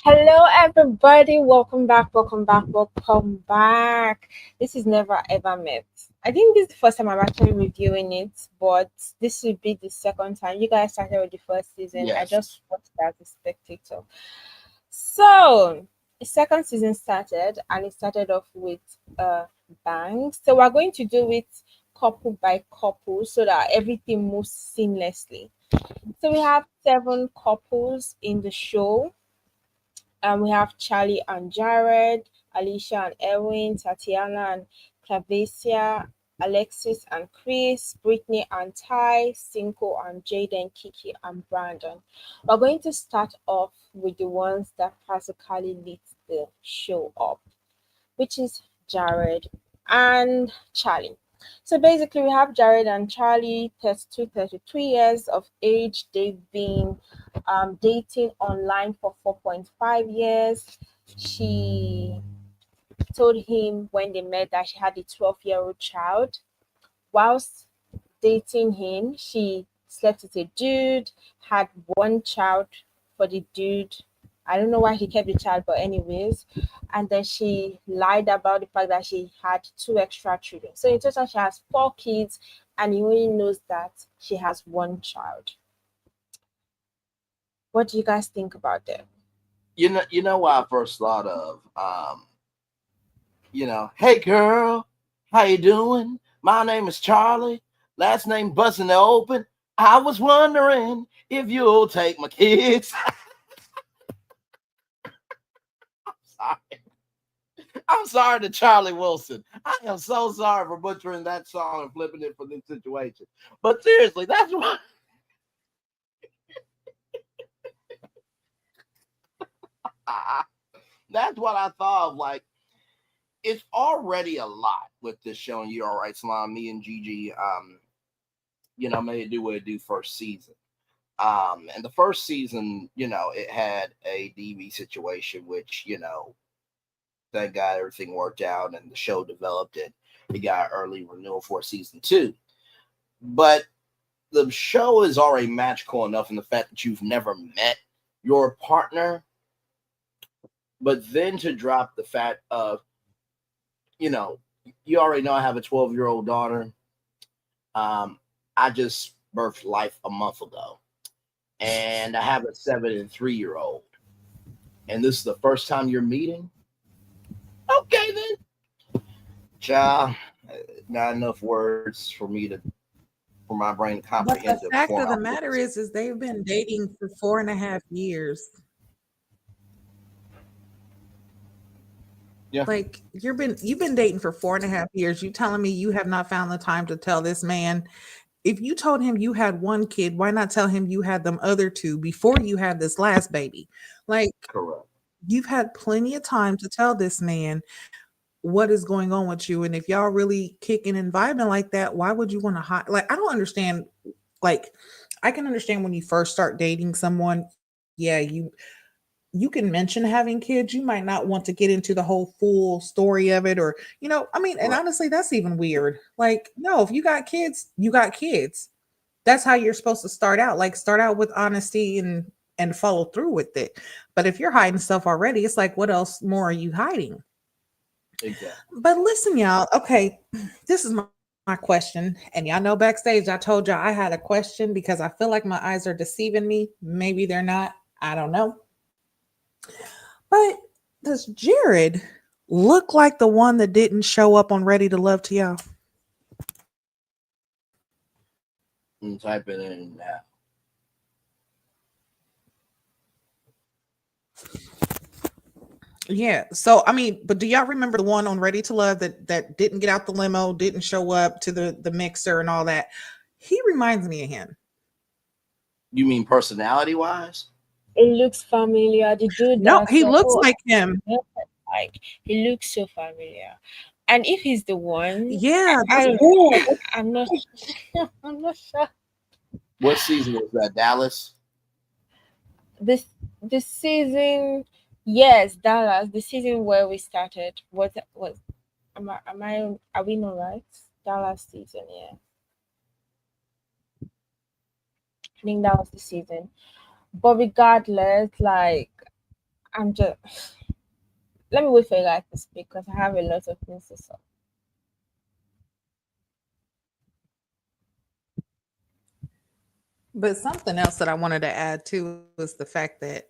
Hello, everybody. Welcome back. Welcome back. Welcome back. This is Never Ever Met. I think this is the first time I'm actually reviewing it, but this will be the second time. You guys started with the first season. I Yes. just watched it as a spectator. So, the second season started, and it started off with bang. So, we're going to do it couple by couple so that everything moves seamlessly. So, we have seven couples in the show. We have Charlie and Jared, Alicia and Erwin, Tatiana and clavacia, Alexis and Chris, Brittney and Ty, Cinco and Jaden, Keke and Brandon. We're going to start off with the ones that practically lit the show up, which is Jared and Charlie. So basically, we have Jared and Charlie, 32, 33 years of age. They've been dating online for 4.5 years. She told him when they met that she had a 12-year-old child. Whilst dating him, she slept with a dude, had one child for the dude. I don't know why he kept the child, but anyways. And then she lied about the fact that she had two extra children. So in total, she has four kids, and he only knows that she has one child. What do you guys think about that? You know what I first thought of? Hey girl, how you doing? My name is Charlie. Last name Bustin' Open. I was wondering if you'll take my kids. Sorry. I'm sorry to Charlie Wilson. I am so sorry for butchering that song and flipping it for this situation. But seriously, that's what I thought of. Like, it's already a lot with this show. And you're all right, Salon. Me and Gigi, made it do what it do first season. And the first season, it had a DV situation, which, thank God everything worked out and the show developed it. We got early renewal for season two. But the show is already magical enough in the fact that you've never met your partner, but then to drop the fact of, you know, you already know I have a 12-year-old daughter. I just birthed life a month ago, and I have a 7 and 3-year-old. And this is the first time you're meeting. Okay, then, child, not enough words for my brain to But comprehend the to fact form of the out what matter this is. is they've been dating for 4.5 years. Yeah, Like you've been dating for 4.5 years. You telling me you have not found the time to tell this man? If you told him you had one kid, why not tell him you had them other two before you had this last baby? Like correct. you've had plenty of time to tell this man what is going on with you. And if y'all really kicking and vibing like that, why would you want to hide? Like, I don't understand. Like, I can understand when you first start dating someone, yeah, you can mention having kids. You might not want to get into the whole full story of it, or I mean, and Right. honestly, that's even weird. Like, no, if you got kids, you got kids. That's how you're supposed to start out. Like, start out with honesty and follow through with it. But if you're hiding stuff already, it's like, what else more are you hiding? Exactly. But listen, y'all. Okay, this is my question, and y'all know backstage I told y'all I had a question because I feel like my eyes are deceiving me. Maybe they're not. I don't know. But does Jared look like the one that didn't show up on Ready to Love to y'all? I'm typing it in now. Yeah. So I mean, but do y'all remember the one on Ready to Love that didn't get out the limo, didn't show up to the mixer and all that? He reminds me of him. You mean personality wise? It looks familiar. The dude No, that he said, looks "Oh, like him. I know," like he looks so familiar. And if he's the one, Yeah, I that's don't. I'm not. I'm not sure. What season was that? Dallas? This season, yes, Dallas. The season where we started was. Am I? Are we not right? Dallas season, yeah. I think that was the season. But regardless, like I'm just let me wait for you guys to speak because I have a lot of things to say. But something else that I wanted to add too is the fact that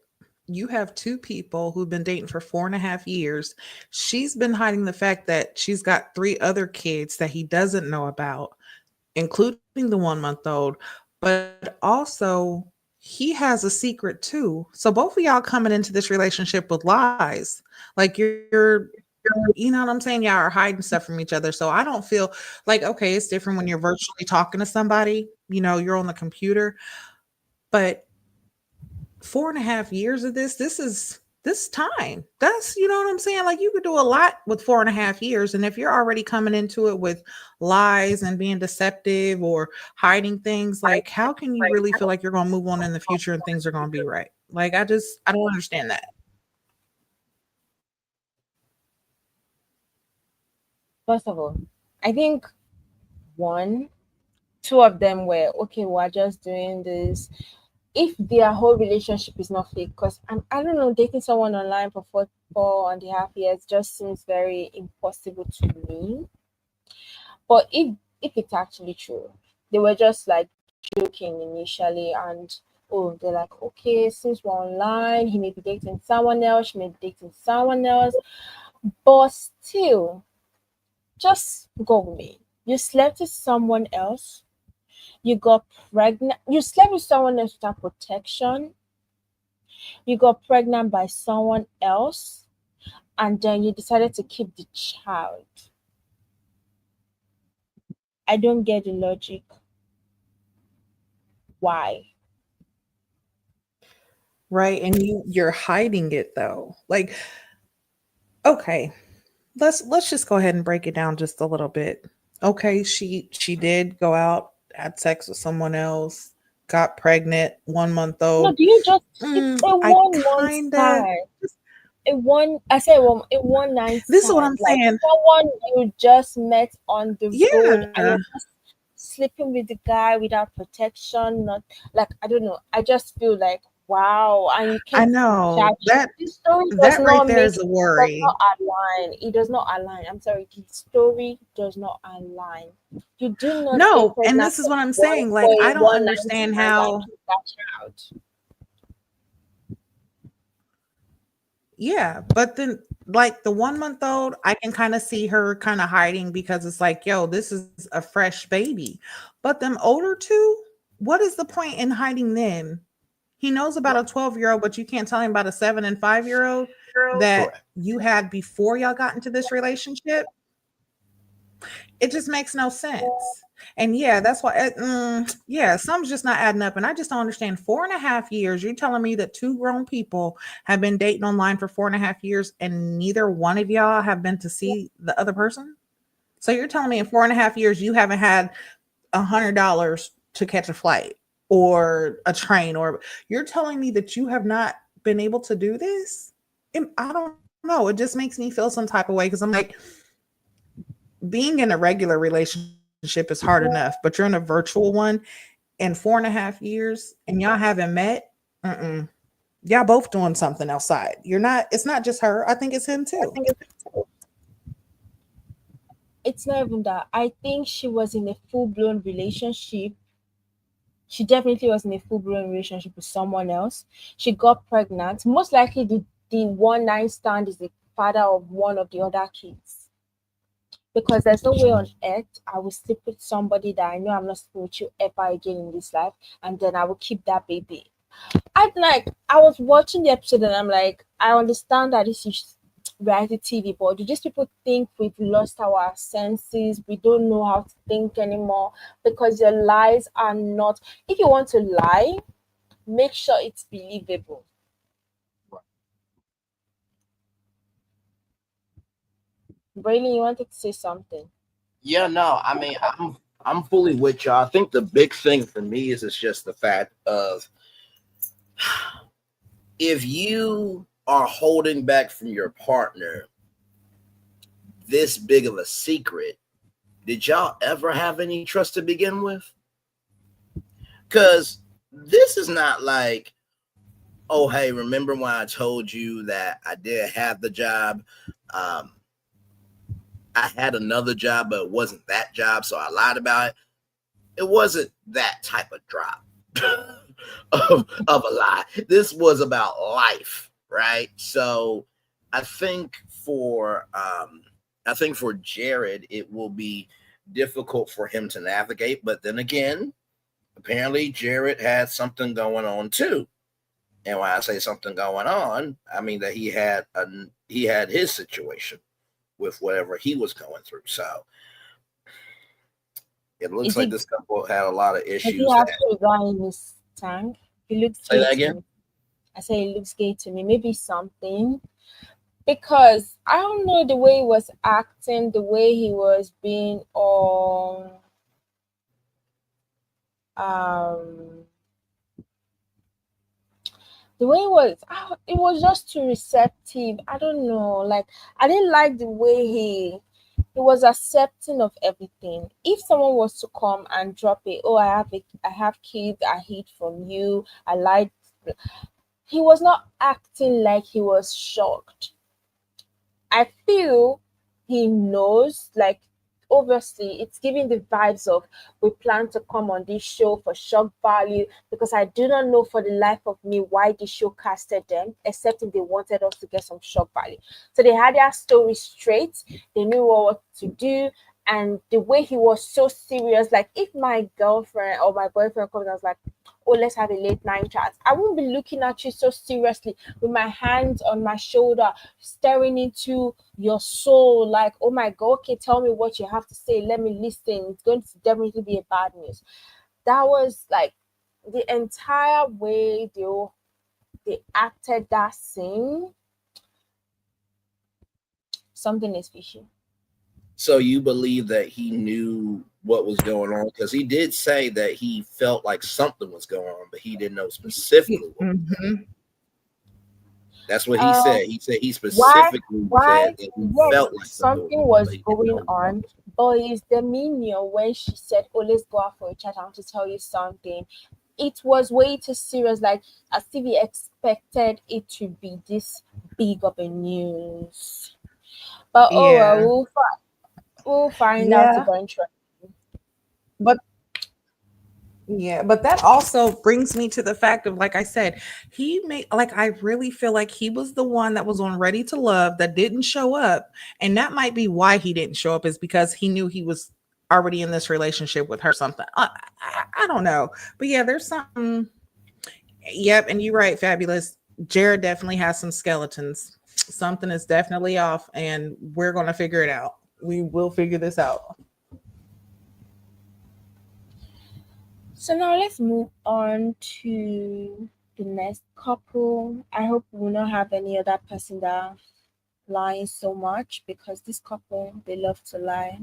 you have two people who've been dating for 4.5 years. She's been hiding the fact that she's got three other kids that he doesn't know about, including the 1 month old. But also, he has a secret too. So both of y'all coming into this relationship with lies. Like you know what I'm saying? Y'all are hiding stuff from each other. So I don't feel like, okay, it's different when you're virtually talking to somebody, you're on the computer. But 4.5 years of this time. That's, you know what I'm saying? Like you could do a lot with 4.5 years. And if you're already coming into it with lies and being deceptive or hiding things, like how can you really feel like you're going to move on in the future and things are going to be right? Like I don't understand that. First of all, I think one, two of them were okay. We're just doing this. If their whole relationship is not fake, because I don't know, dating someone online for 4.5 years just seems very impossible to me. But if it's actually true, they were just like joking initially, and oh, they're like, okay, since we're online, he may be dating someone else, she may be dating someone else, but still, just go with me. You slept with someone else, you got pregnant, you slept with someone else without protection, you got pregnant by someone else, and then you decided to keep the child. I don't get the logic. Why? Right. And you're hiding it though. Like, okay, let's just go ahead and break it down just a little bit. Okay, she did go out, had sex with someone else, got pregnant, 1 month No, old. do you just it's a I 1 month kind of, stand. A one night this is what stand. I'm Like saying. someone you just met on the road and Yeah, you're just sleeping with the guy without protection, not like I don't know. I just feel like wow, and you I keep know chat. that This story does that right not there make is a does worry. not align. It does not align. I'm sorry, the story does not align. You do not get No, and pregnant this is what I'm one saying. for Like, a I don't one night understand stand and how. keep that child. Yeah, but then like the 1 month old, I can kind of see her kind of hiding because it's like, yo, this is a fresh baby. But them older two, what is the point in hiding them? He knows about a 12-year-old, but you can't tell him about a 7 and 5-year-old that Correct. you had before y'all got into this relationship. It just makes no sense. And yeah, that's why, yeah, something's just not adding up. And I just don't understand. 4.5 years, you're telling me that two grown people have been dating online for 4.5 years and neither one of y'all have been to see the other person? So you're telling me in 4.5 years, you haven't had $100 to catch a flight or a train, or you're telling me that you have not been able to do this? I don't know. It just makes me feel some type of way because I'm like, being in a regular relationship is hard enough, but you're in a virtual one in 4.5 years and y'all haven't met. Mm-mm. Y'all both doing something outside. You're not. It's not just her. I think it's him too. It's not even that. I think she was in a full blown relationship. She definitely was in a full blown relationship with someone else. She got pregnant. Most likely, the one night stand is the father of one of the other kids. Because there's no way on earth I will sleep with somebody that I know I'm not sleeping with you ever again in this life, and then I will keep that baby. I was watching the episode and I'm like, I understand that this is reality TV, but do these people think we've lost our senses? We don't know how to think anymore because your lies are not. If you want to lie, make sure it's believable. Braylon, you wanted to say something? Yeah, no, I mean, I'm fully with you. I think the big thing for me is it's just the fact of if you are holding back from your partner this big of a secret, did y'all ever have any trust to begin with? Because this is not like oh, hey, remember when I told you that I did have the job? Um, I had another job, but it wasn't that job, so I lied about it. It wasn't that type of drop of a lie. This was about life, right? So I think for Jared, it will be difficult for him to navigate. But then again, apparently Jared had something going on too. And when I say something going on, I mean that he had his situation with whatever he was going through. So it looks Is like it? this couple had a lot of Does he issues have that. sugar in his tank? He looks Say gay that to again. me. I say he looks gay to me. Maybe something because I don't know the way he was acting, the way he was being um the way it was, it was just too receptive. I don't know. Like I didn't like the way he was accepting of everything. If someone was to come and drop it, oh, I have kids, I hid from you, I lied. He was not acting like he was shocked. I feel he knows, like, obviously, it's giving the vibes of we plan to come on this show for shock value because I do not know for the life of me why the show casted them, except if they wanted us to get some shock value. So they had their story straight, they knew what to do. And the way he was so serious, like if my girlfriend or my boyfriend comes, I was like, oh, let's have a late night chat. I won't be looking at you so seriously with my hands on my shoulder staring into your soul like, oh my god, okay, tell me what you have to say, let me listen. It's going to definitely be a bad news. That was like the entire way they acted that scene. Something is fishy. So you believe that he knew what was going on? Because he did say that he felt like something was going on, but he didn't know specifically what. Mhm. That's what he um said. He said he why specifically why said that he yes, felt like something was something going on, but was he didn't going know what on, was. but his demeanor when she said, oh, let's go out for a chat, I want to tell you something, it was way too serious, like as if he expected it to be this big of a news. But oh well, Yeah. we'll find out Yeah. eventually. But yeah, but that also brings me to the fact of, like I said, he made, like, I really feel like he was the one that was on Ready to Love that didn't show up. And that might be why he didn't show up, is because he knew he was already in this relationship with her, something. I don't know. But yeah, there's something. Yep. And you're right, Fabulous. Jared definitely has some skeletons. Something is definitely off, and we're going to figure it out. We will figure this out. So now let's move on to the next couple. I hope we will not have any other person that lying so much because this couple they love to lie.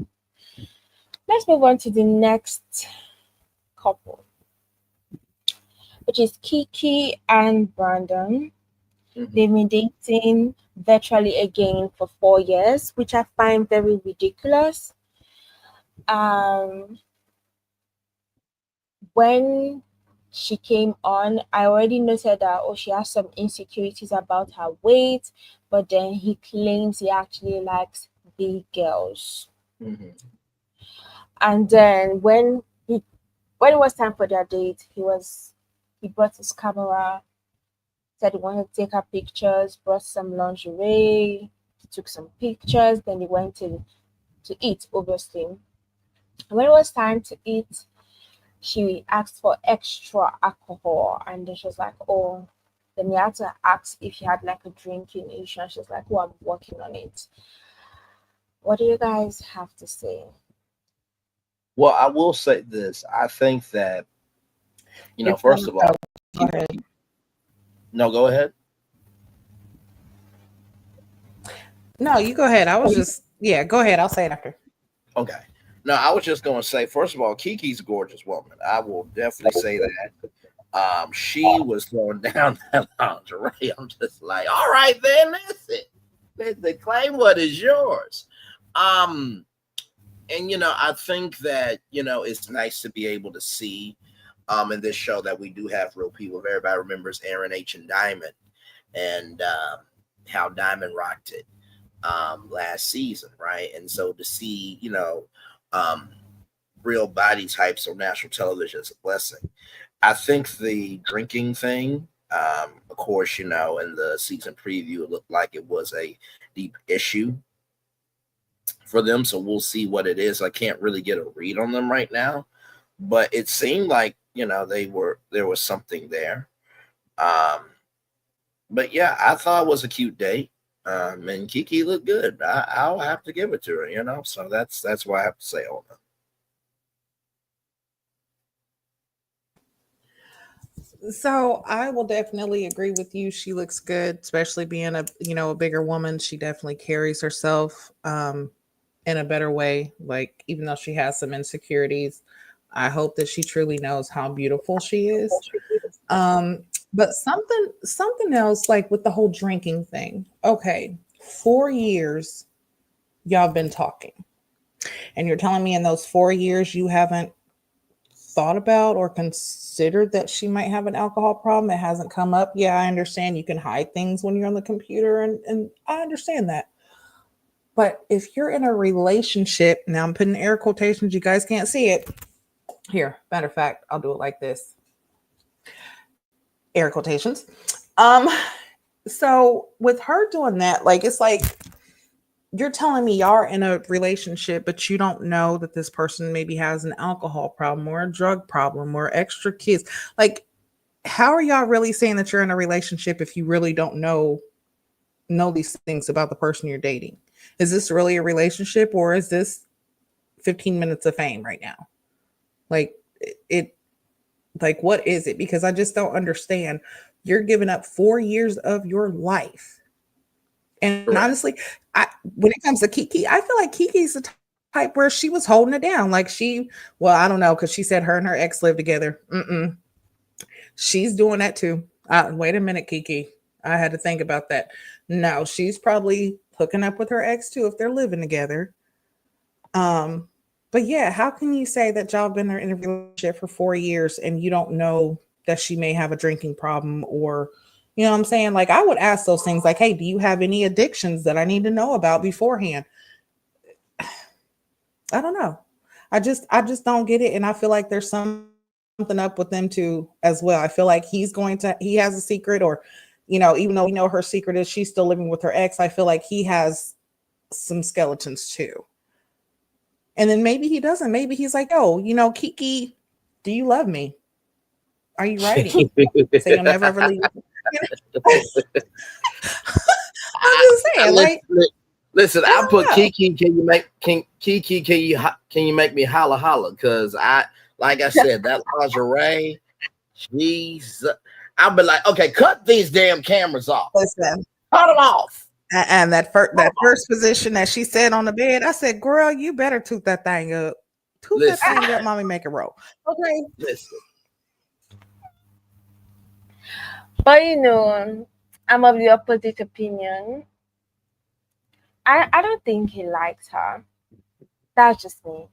Let's move on to the next couple, which is Keke and Brandon. Mhm. They've been dating virtually again for 4 years, which I find very ridiculous. Um, when she came on, I already noted that oh, she has some insecurities about her weight, but then he claims he actually likes big girls. Mhm. And then when it was time for their date, he brought his camera, said he wanted to take her pictures, brought some lingerie, took some pictures, then he went to eat, obviously. And when it was time to eat, she asked for extra alcohol, and then she was like, oh, then he had to ask if she had like a drinking issue, and she was like, oh, I'm working on it. What do you guys have to say? Well, I will say this. I think that, If first of all, go he, ahead. no, go ahead. No, you go ahead. I was just, yeah, go ahead. I'll say it after. Okay. No, I was just going to say, first of all, Kiki's a gorgeous woman. I will definitely say that. She was throwing down that lingerie. I'm just like, all right, then that's it. They claim what is yours. And I think that it's nice to be able to see in this show that we do have real people. If everybody remembers Aaron H and Diamond, and how Diamond rocked it last season, right? And so to see, um, real body types on national television is a blessing. I think the drinking thing, of course, in the season preview, it looked like it was a deep issue for them. So we'll see what it is. I can't really get a read on them right now, but it seemed like, there was something there. Um, but yeah, I thought it was a cute date. And Keke looked good. I'll have to give it to her, So that's what I have to say on that. So I will definitely agree with you. She looks good, especially being a bigger woman. She definitely carries herself in a better way. Like, even though she has some insecurities, I hope that she truly knows how beautiful she is. Um, but something else, like with the whole drinking thing. Okay, 4 years y'all been talking, and you're telling me in those 4 years you haven't thought about or considered that she might have an alcohol problem. It hasn't come up. Yeah, I understand you can hide things when you're on the computer, and I understand that. But if you're in a relationship, now I'm putting air quotations, you guys can't see it. Here, matter of fact, I'll do it like this. Air quotations. Um, so with her doing that, like, it's like you're telling me y'all are in a relationship, but you don't know that this person maybe has an alcohol problem or a drug problem or extra kids. Like, how are y'all really saying that you're in a relationship if you really don't know these things about the person you're dating? Is this really a relationship, or is this 15 minutes of fame right now? Like, it like, what is it? Because I just don't understand. You're giving up 4 years of your life. And Correct. honestly, when it comes to Keke, I feel like Keke's the type where she was holding it down. Like, well, I don't know, because she said her and her ex live together. She's doing that too. Wait a minute, Keke. I had to think about that. No, she's probably hooking up with her ex too if they're living together. Um, but yeah, how can you say that y'all been in a relationship for 4 years and you don't know that she may have a drinking problem, or you know what I'm saying? Like, I would ask those things like, hey, do you have any addictions that I need to know about beforehand? I don't know. I just don't get it. And I feel like there's something up with them too as well. I feel like he has a secret, or even though we know her secret is she's still living with her ex, I feel like he has some skeletons too. And then maybe he doesn't. Maybe he's like, oh, Keke, do you love me? Are you writing? Say you'll never ever leave. I'm just saying, like, Listen, I I put don't know. Keke. Keke? Can you make me holla holla? Because like I said, that lingerie. Jeez, I'll be like, okay, cut these damn cameras off. Listen, Cut them off. and that first position that she said on the bed, I said, girl, you better toot that thing up. Toot that Listen, thing up, mommy, make it roll. Okay. listen. But I'm of the opposite opinion. I don't think he likes her. That's just me.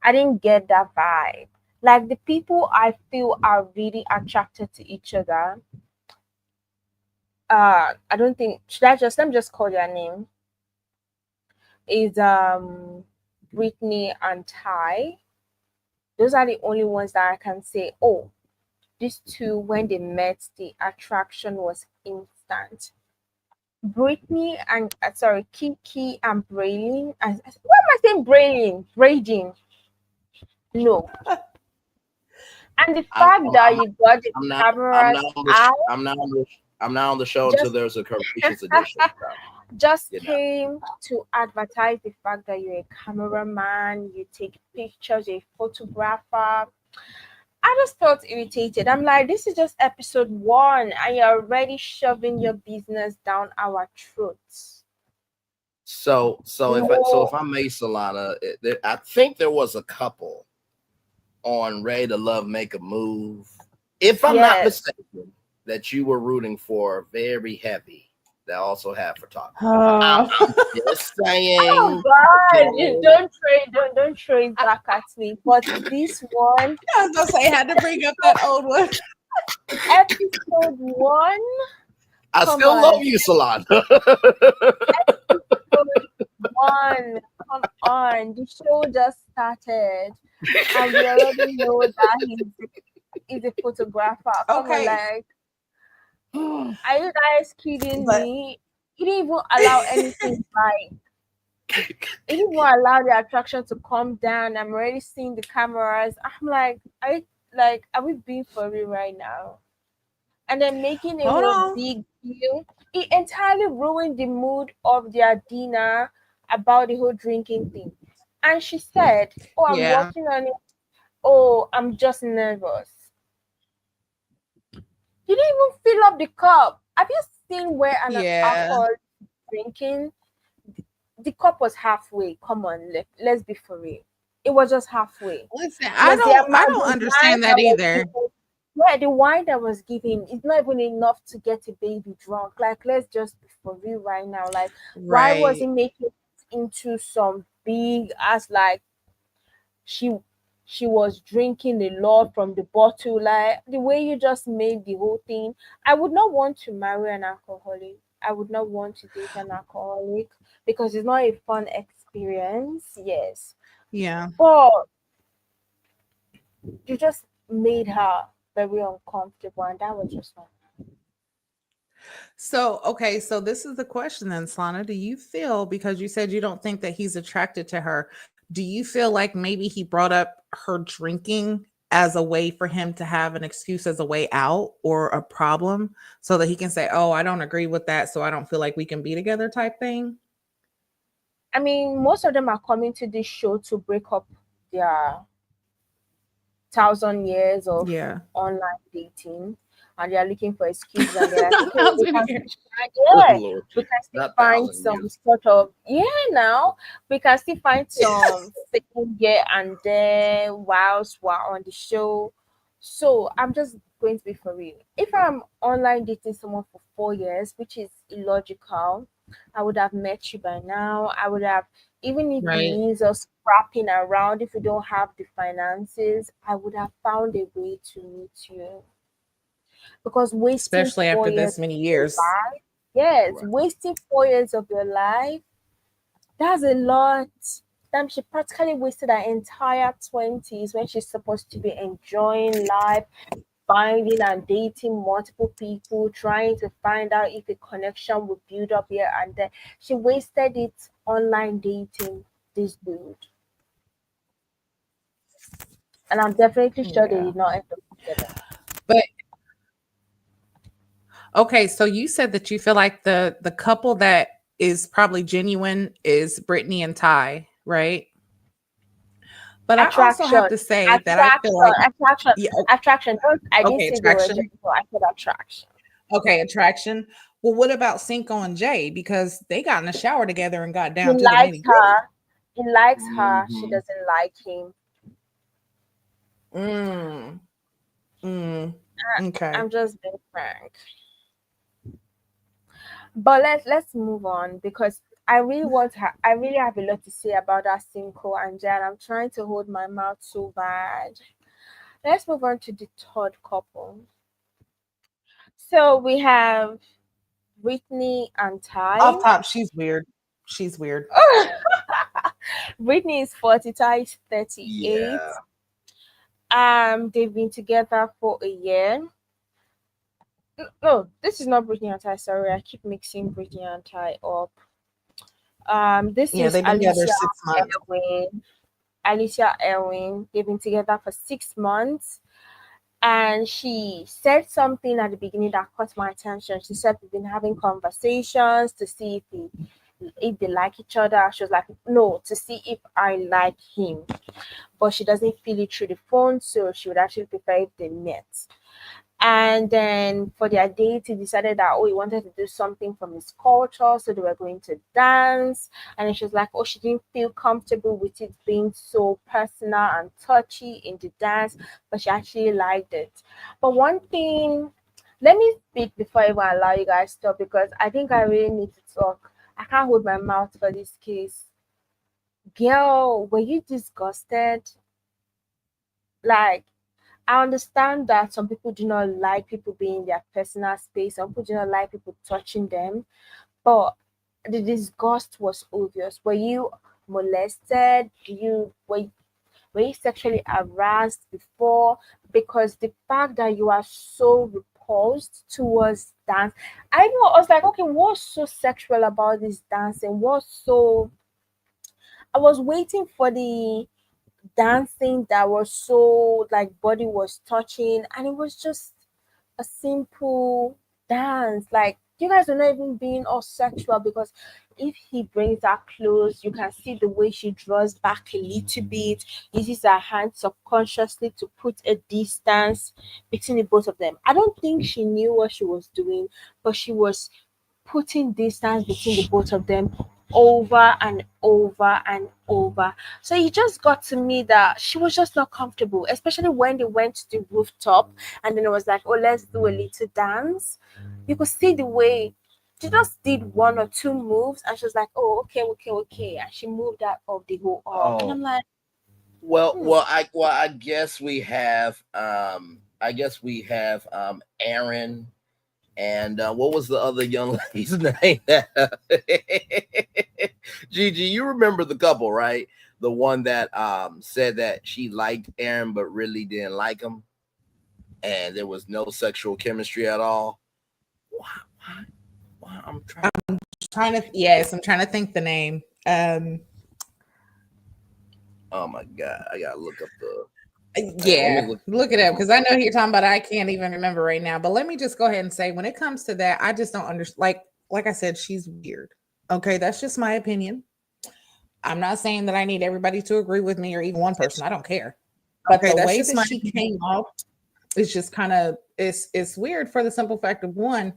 I didn't get that vibe. Like, the people I feel are really attracted to each other. I don't think, should I just let me just call their name. Is Brittney and Ty. Those are the only ones that I can say, oh, these two, when they met, the attraction was instant. Brittney and sorry, Keke and Braylon. What am I saying? Braylon, Braydon. No, and the I'm fact that you got the I'm not I'm cameras not on the out I'm not on the show until just there's a Curvaceous edition. So, just you know. came to advertise the fact that you're a cameraman, you take pictures, you're a photographer. I just felt irritated. I'm like, this is just episode 1, and you're already shoving your business down our throats. So if I may, Solana, I think there was a couple on Ready to Love Make a Move, if I'm not Yes. mistaken, that you were rooting for very heavy that also have photography. Oh, I'm just Oh saying. God, you Okay. don't throw it back at me. But this one, I was gonna say I had to bring up that old one. episode one, I come still love on, you, Salon. episode one, come on. The show just started, and we already know that he's a photographer. Come on, Okay, like, are you guys kidding but me? He didn't even allow anything like. He didn't even allow the attraction to calm down. I'm already seeing the cameras. I'm like, are we being for real right now? And then making a hold whole on. big deal. It entirely ruined the mood of their dinner about the whole drinking thing. And she said, "Oh, I'm Yeah, working on it. Oh, I'm just nervous." He didn't even fill up the cup. Have you seen where an yeah. alcohol drinking? The cup was halfway. Come on, let's be for real. It was just halfway. Listen, Plus I the don't wine understand that that was either. given. Yeah, the wine that was given is not even enough to get a baby drunk. Like, let's just be for real right now. Like, why was he Right. making it into some big as like she she was drinking a lot from the bottle? Like the way you just made the whole thing. I would not want to marry an alcoholic. I would not want to date an alcoholic because it's not a fun experience. Yes, Yeah. but you just made her very uncomfortable, and that was just not. So, okay, so this is the question then, Slana. Do you feel, because you said you don't think that he's attracted to her, do you feel like maybe he brought up her drinking as a way for him to have an excuse as a way out or a problem so that he can say, "Oh, I don't agree with that, so I don't feel like we can be together," type thing? I mean, most of them are coming to this show to break up their 1,000 years of Yeah. online dating, and they are looking for excuses, and they're like, okay, we 1,000 can years. still find, Good yeah, Lord we Jesus. can still Not find 1,000 some years. sort of, yeah, now we can still find some second year and there whilst we're on the show. So I'm just going to be for real. If I'm online dating someone for 4 years, which is illogical, I would have met you by now. I would have, even if it Right. means us scrapping around, if we don't have the finances, I would have found a way to meet you. Because wasting Especially four after years this many of your years. life, yes, Right. wasting 4 years of your life, that's a lot. Damn, she practically wasted her entire 20s when she's supposed to be enjoying life, finding and dating multiple people, trying to find out if a connection will build up here and there. She wasted it online dating this dude. And I'm definitely sure they Yeah. did not end up together. But okay, so you said that you feel like the couple that is probably genuine is Brittany and Ty, right? But I also Attraction, have to say that I feel attraction, like attraction, yeah, attraction. Don't, I didn't okay, say they were attraction. gentle. I said attraction. Okay, attraction. Well, what about Cinco and Jay? Because they got in the shower together and got He down to the likes nitty gritty. her. He likes her. She Hmm. doesn't like him. Mm, mm, I'm okay. just being frank. But let's move on because I really have a lot to say about that Cinco and Jan. I'm trying to hold my mouth so bad. Let's move on to the third couple. So we have Brittany and Ty. Off top, she's weird. She's weird. Brittany is 40, Ty is 38. Yeah. They've been together for a year. No, this is not Brittany and Ty. Sorry, I keep mixing Brittany and Ty up. This Yeah, is they've been together 6 months. Erwin. Alicia Erwin. They've been together for 6 months, and she said something at the beginning that caught my attention. She said we've been having conversations to see if they like each other. She was like, no, to see if I like him, but she doesn't feel it through the phone, so she would actually prefer if they met. And then for their date, he decided that, oh, he wanted to do something from his culture. So they were going to dance. And then she was like, oh, she didn't feel comfortable with it being so personal and touchy in the dance, but she actually liked it. But one thing let me speak before I even allow you guys to talk, because I think I really need to talk. I can't hold my mouth for this case. Girl, were you disgusted? Like, I understand that some people do not like people being in their personal space. Some people do not like people touching them. But the disgust was obvious. Were you molested? Were you sexually harassed before? Because the fact that you are so repulsed towards dance, I was like, okay, what's so sexual about this dancing? I was waiting for the dancing that was so like body was touching, and it was just a simple dance. Like, you guys are not even being all sexual, because if he brings her close, you can see the way she draws back a little bit, uses her hand subconsciously to put a distance between the both of them. I don't think she knew what she was doing, but she was putting distance between the both of them over and over and over. So it just got to me that she was just not comfortable, especially when they went to the rooftop and then it was like, oh, let's do a little dance. You could see the way she just did one or two moves and she was like, oh, okay, okay, okay. And she moved out of the whole arm. And I'm Oh, like, well, hmm. I guess we have Aaron and what was the other young lady's name? Gigi, you remember the couple, right? The one that said that she liked Aaron but really didn't like him, and there was no sexual chemistry at all. Why? Why? I'm trying. I'm trying to think the name. Oh my god, I gotta look up the. Let me Yeah, look. look it up because I know you're talking about. I can't even remember right now. But let me just go ahead and say, when it comes to that, I just don't understand. Like I said, she's weird. Okay, that's just my opinion. I'm not saying that I need everybody to agree with me or even one person. I don't care. But Okay, the that's way just that my. she came off is just kind of it's weird for the simple fact of one.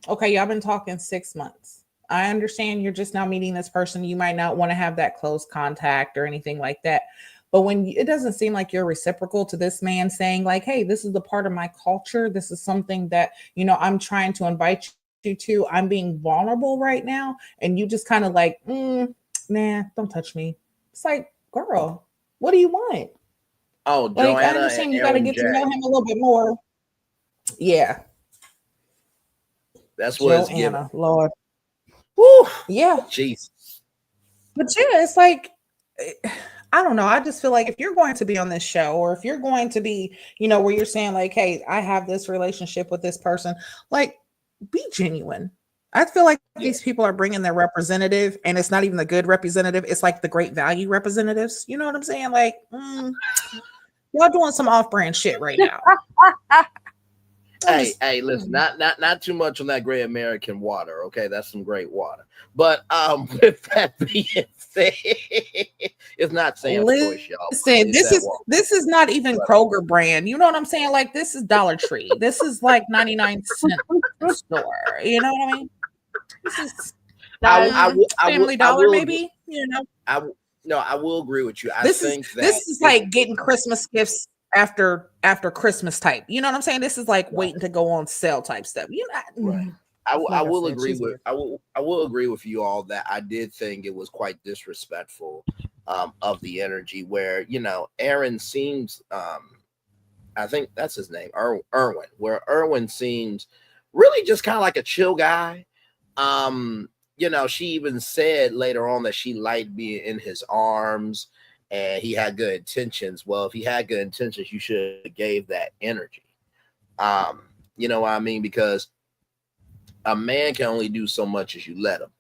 Okay, y'all been talking 6 months. I understand you're just now meeting this person. You might not want to have that close contact or anything like that. But when it doesn't seem like you're reciprocal to this man saying, like, hey, this is the part of my culture. This is something that, I'm trying to invite you to. I'm being vulnerable right now. And you just kind of like, nah, don't touch me. It's like, girl, what do you want? Oh, Like, I Joanna and understand you got to Aaron get to know J. him a little bit more. Yeah. That's what it's given. Joanna, Lord. Woo! Yeah. Jesus. But yeah, it's like, I don't know. I just feel like if you're going to be on this show or if you're going to be, where you're saying, like, hey, I have this relationship with this person, like, be genuine. I feel like Yeah. these people are bringing their representative, and it's not even the good representative. It's like the great value representatives. You know what I'm saying? Like, y'all doing some off brand shit right now. Hey, listen, not too much on that great American water, okay? That's some great water. But with that being said, it's not Sam's choice, y'all. Listen, It's at Walmart. this is not even But, Kroger brand. You know what I'm saying? Like, this is Dollar Tree. This is like 99-cent store. You know what I mean? This is Family I Dollar, will agree. maybe. No, I will agree with you. I This is think this that is if like getting Christmas gifts after Christmas type. You know what I'm saying? This is like waiting to go on sale type stuff. right. I Like I will said, agree she's with weird. I will agree with you all that I did think it was quite disrespectful of the energy where Aaron seems I think that's his name, Erwin, where Erwin seems really just kind of like a chill guy. She even said later on that she liked being in his arms and he had good intentions. Well, if he had good intentions, you should have gave that energy. You know what I mean? Because a man can only do so much as you let him.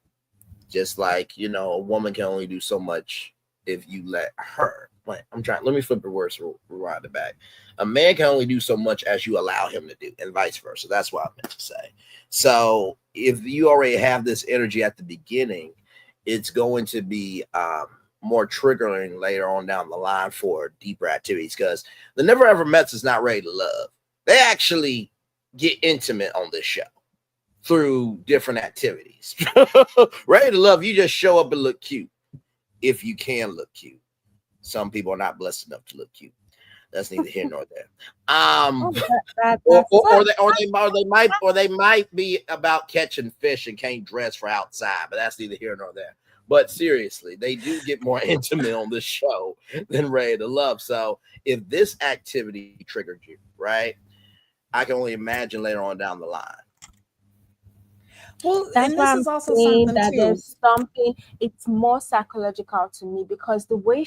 Just like, a woman can only do so much if you let her. Let me flip the words, rewind it back. A man can only do so much as you allow him to do, and vice versa. That's what I meant to say. So if you already have this energy at the beginning, it's going to be more triggering later on down the line for deeper activities because the Never Ever Mets is not ready to love. They actually get intimate on this show through different activities. Ready to love, you just show up and look cute if you can look cute. Some people are not blessed enough to look cute. That's neither here nor there. Oh, that's Or fun. they might be about catching fish and can't dress for outside, but that's neither here nor there. But seriously, they do get more intimate on this show than Ready to Love. So if this activity triggered you, right, I can only imagine later on down the line. Well, That's and why this I'm is also saying something that too. there's something, it's more psychological to me because the way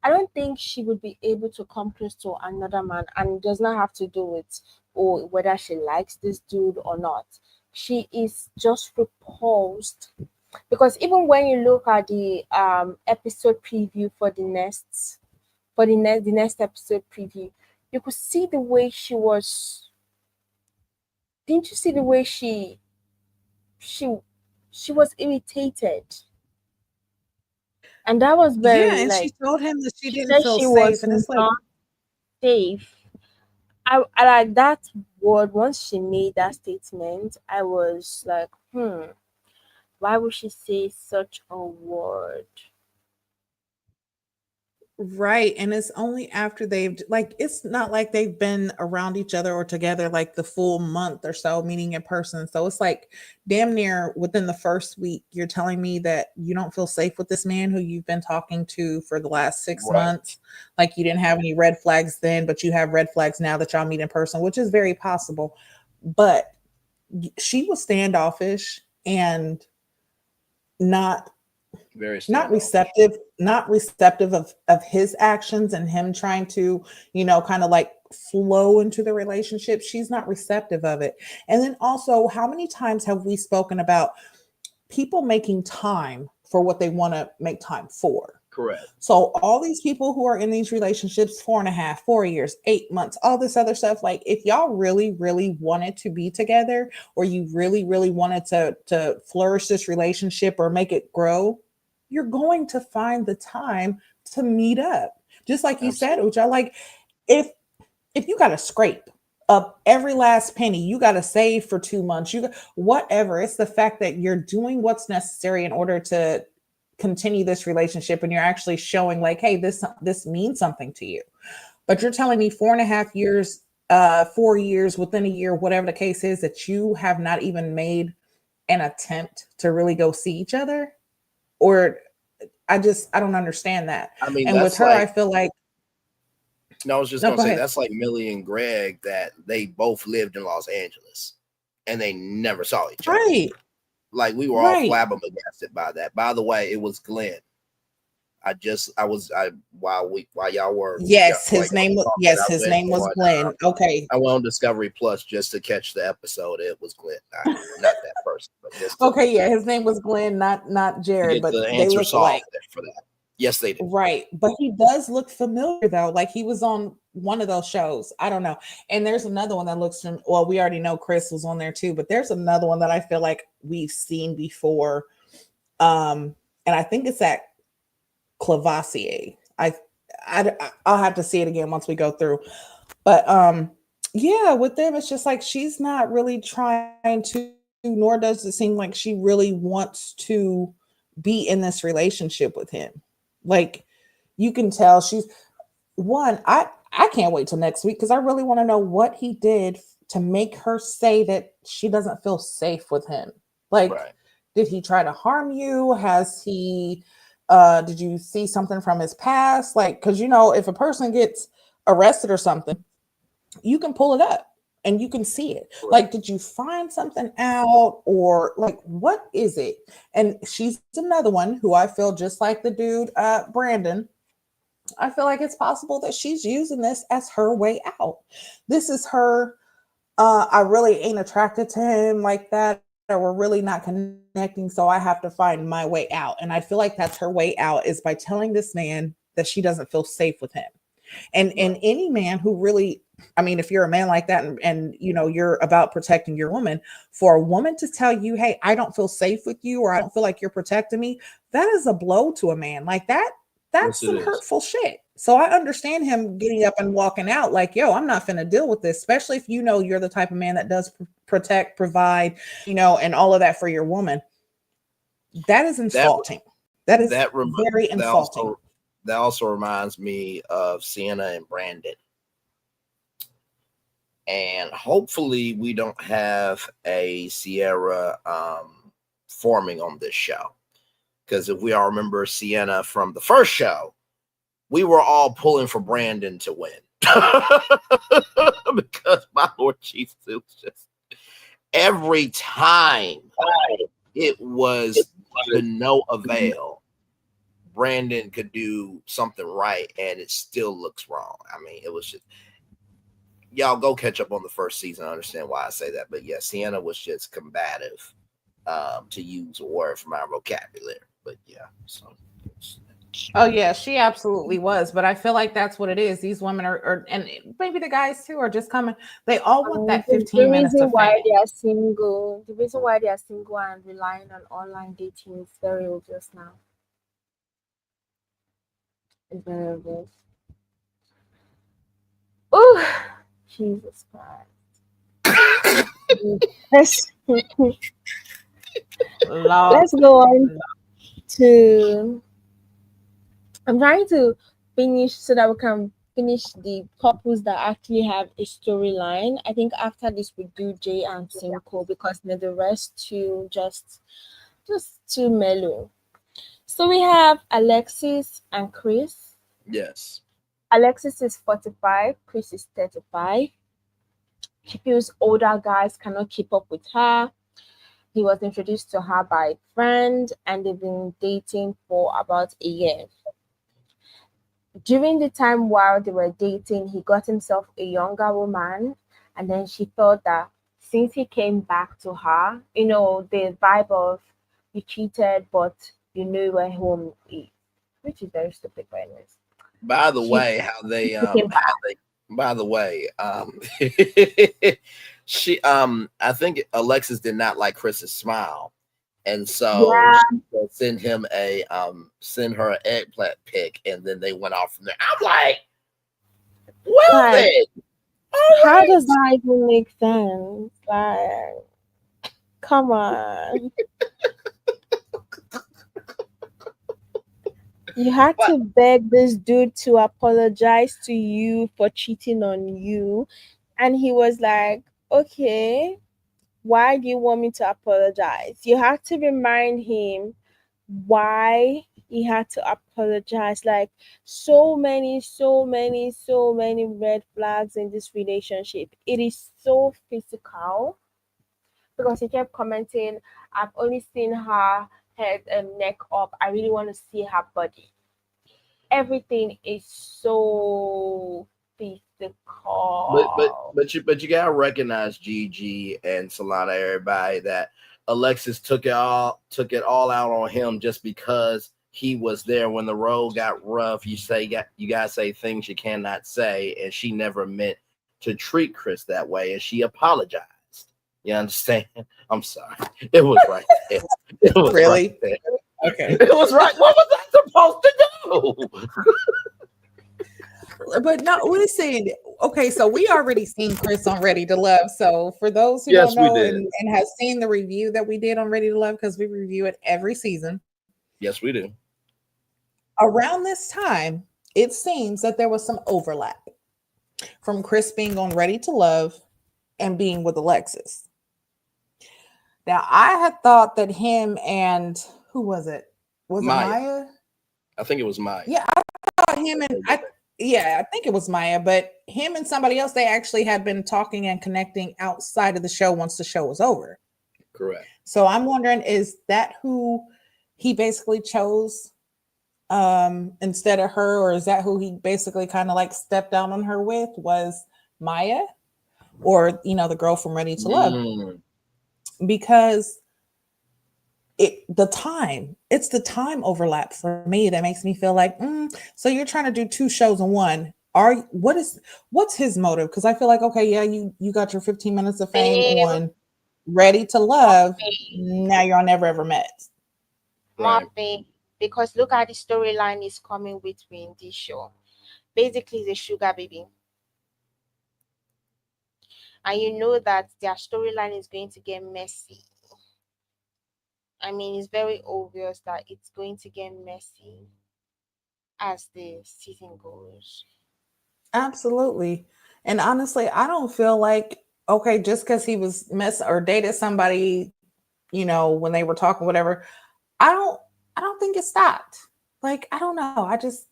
I don't think she would be able to come close to another man, and it does not have to do with or whether she likes this dude or not. She is just repulsed because even when you look at the episode preview for the next episode preview, you could see the way she was. Didn't you see the way she she was irritated? And that was Yeah, very and she like told him that she she didn't said feel she safe, was and it's like, not safe. I like that word. Once she made that statement, I was like, why would she say such a word? right. And it's only after they've, like, it's not like they've been around each other or together like the full month or so, meeting in person. So it's like damn near within the first week, you're telling me that you don't feel safe with this man who you've been talking to for the last six Right. months. Like you didn't have any red flags then, but you have red flags now that y'all meet in person, which is very possible. But she was standoffish and not Very not standoffish. receptive, not receptive of his actions and him trying to, kind of like flow into the relationship. She's not receptive of it. And then also, how many times have we spoken about people making time for what they want to make time for? Correct. So all these people who are in these relationships, 4.5, 4 years, 8 months, all this other stuff, like if y'all really, really wanted to be together, or you really, really wanted to flourish this relationship or make it grow, you're going to find the time to meet up. Just like you said, Absolutely. Ucha, like if if you got to scrape up every last penny, you got to save for 2 months, whatever. It's the fact that you're doing what's necessary in order to continue this relationship, and you're actually showing like, hey, this means something to you. But you're telling me 4.5 years, 4 years, within a year, whatever the case is, that you have not even made an attempt to really go see each other? Or I don't understand that. I mean, And with that's her, I like, feel like, no, I was just no, gonna go say ahead. that's like Millie and Greg, that they both lived in Los Angeles and they never saw each other. Right, Like we were all right. flabbergasted by that. By the way, it was Glenn. While y'all were, Yes, while his y'all name were was, talking, yes, I his went name was on Glenn. Okay. I went on Discovery Plus just to catch the episode. It was Glenn, not that person, but just Okay, yeah, his name was Glenn, not to Jared, get but the they answer look alike. solved for that. Yes, they do. Right. But he does look familiar though. Like he was on one of those shows. I don't know. And there's another one that looks from, well, we already know Chris was on there too, but there's another one that I feel like we've seen before. And I think it's at Clavacia. I'll have to see it again once we go through. But yeah, with them, it's just like she's not really trying to, nor does it seem like she really wants to be in this relationship with him. Like you can tell she's one. I can't wait till next week because I really want to know what he did to make her say that she doesn't feel safe with him. Like, Right. did he try to harm you? Has he did you see something from his past? Like, because if a person gets arrested or something, you can pull it up and you can see it. Right. Like, did you find something out, or like what is it? And she's another one who I feel just like the dude, Brandon. I feel like it's possible that she's using this as her way out. This is her, I really ain't attracted to him like that, or we're really not connecting, so I have to find my way out. And I feel like that's her way out, is by telling this man that she doesn't feel safe with him. And Right. any man who really, I mean, if you're a man like that, and you're about protecting your woman, for a woman to tell you, hey, I don't feel safe with you, or I don't feel like you're protecting me, that is a blow to a man. Like that's Yes, it some is. hurtful shit. So I understand him getting up and walking out like, yo, I'm not finna deal with this, especially if you're the type of man that does protect, provide, and all of that for your woman. That is That insulting. That is that rem- very that insulting. also that also reminds me of Sienna and Brandon. and hopefully we don't have a Sierra forming on this show. Because if we all remember Sienna from the first show, we were all pulling for Brandon to win. Because my Lord Jesus, it was just every time it was to no avail. Brandon could do something right and it still looks wrong. I mean, it was just, y'all go catch up on the first season. I understand why I say that. But yeah, Sienna was just combative, to use a word from our vocabulary. But yeah, so Oh yeah, she absolutely was. But I feel like that's what it is. These women are, and maybe the guys too are just coming. They all want that The 15 minutes reason of why fame. they are single, the reason why they are single and relying on online dating is very obvious now. It's very obvious. Oh, Jesus Christ. Let's Lord. let's go on to. I'm trying to finish so that we can finish the couples that actually have a storyline. I think after this we do Jay and Cinco because the rest two just too mellow. So we have Alexis and Chris. yes. Alexis is 45, Chris is 35. She feels older guys cannot keep up with her. He was introduced to her by a friend and they've been dating for about a year. During the time while they were dating, he got himself a younger woman, and then she thought that since he came back to her, the vibe of you cheated, but you knew where home is, which is very stupid, but anyways. By the She way, came back. how they by the way, she I think Alexis did not like Chris's smile. And so Yeah, she said send her an eggplant pic, and then they went off from there. I'm like, well like then, all how right. does that even make sense? Like, come on. You had But to beg this dude to apologize to you for cheating on you. And he was like, okay, why do you want me to apologize? You had to remind him why he had to apologize. Like, so many red flags in this relationship. It is so physical because he kept commenting, I've only seen her head and neck up. I really want to see her body. Everything is so physical. you gotta recognize Gigi and Solana, everybody, that Alexis took it all out on him just because he was there when the road got rough. You gotta say things you cannot say, and she never meant to treat Chris that way, and she apologized. You understand? I'm sorry. It was right there. It was right Really? there. Okay. It was right. What was I supposed to do? But no, what is saying? Okay, so we already seen Chris on Ready to Love. So for those who don't Yes, we know did. and have seen the review that we did on Ready to Love, because we review it every season, Yes, we do. around this time, it seems that there was some overlap from Chris being on Ready to Love and being with Alexis. Now, I had thought that him and who was it? Was it Maya. Maya? I think it was Maya. Yeah, I thought him and I think it was Maya, but him and somebody else, they actually had been talking and connecting outside of the show once the show was over. Correct. So I'm wondering, is that who he basically chose instead of her, or is that who he basically kind of like stepped down on her with, was Maya, or the girl from Ready to Love? Mm. Because it's the time overlap for me that makes me feel like, so you're trying to do two shows in one. What's his motive? Because I feel like, okay, yeah, you got your 15 minutes of fame Babe, on Ready to Love. babe, Now you're on Never Ever Met. Right. babe. Because look at the storyline is coming between this show. Basically, the sugar baby. And you know that their storyline is going to get messy. I mean, it's very obvious that it's going to get messy as the season goes. Absolutely. And honestly, I don't feel like, okay, just because he was mess or dated somebody, when they were talking, whatever, I don't I don't think it stopped. Like, I don't know. I just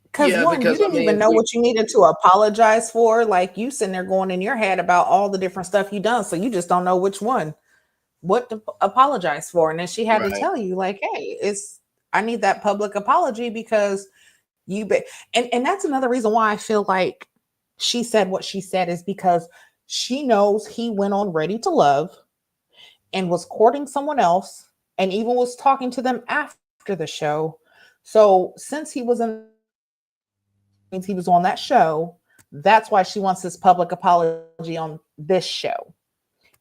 because Yeah, one, you because I didn't mean, even if know we, what you needed to apologize for. Like you sitting there going in your head about all the different stuff you done. So you just don't know which one, what to apologize for. And then she had to right, tell you, like, hey, I need that public apology because and that's another reason why I feel like she said what she said is because she knows he went on Ready to Love and was courting someone else and even was talking to them after the show. So since he was in that relationship, which means he was on that show, that's why she wants this public apology on this show.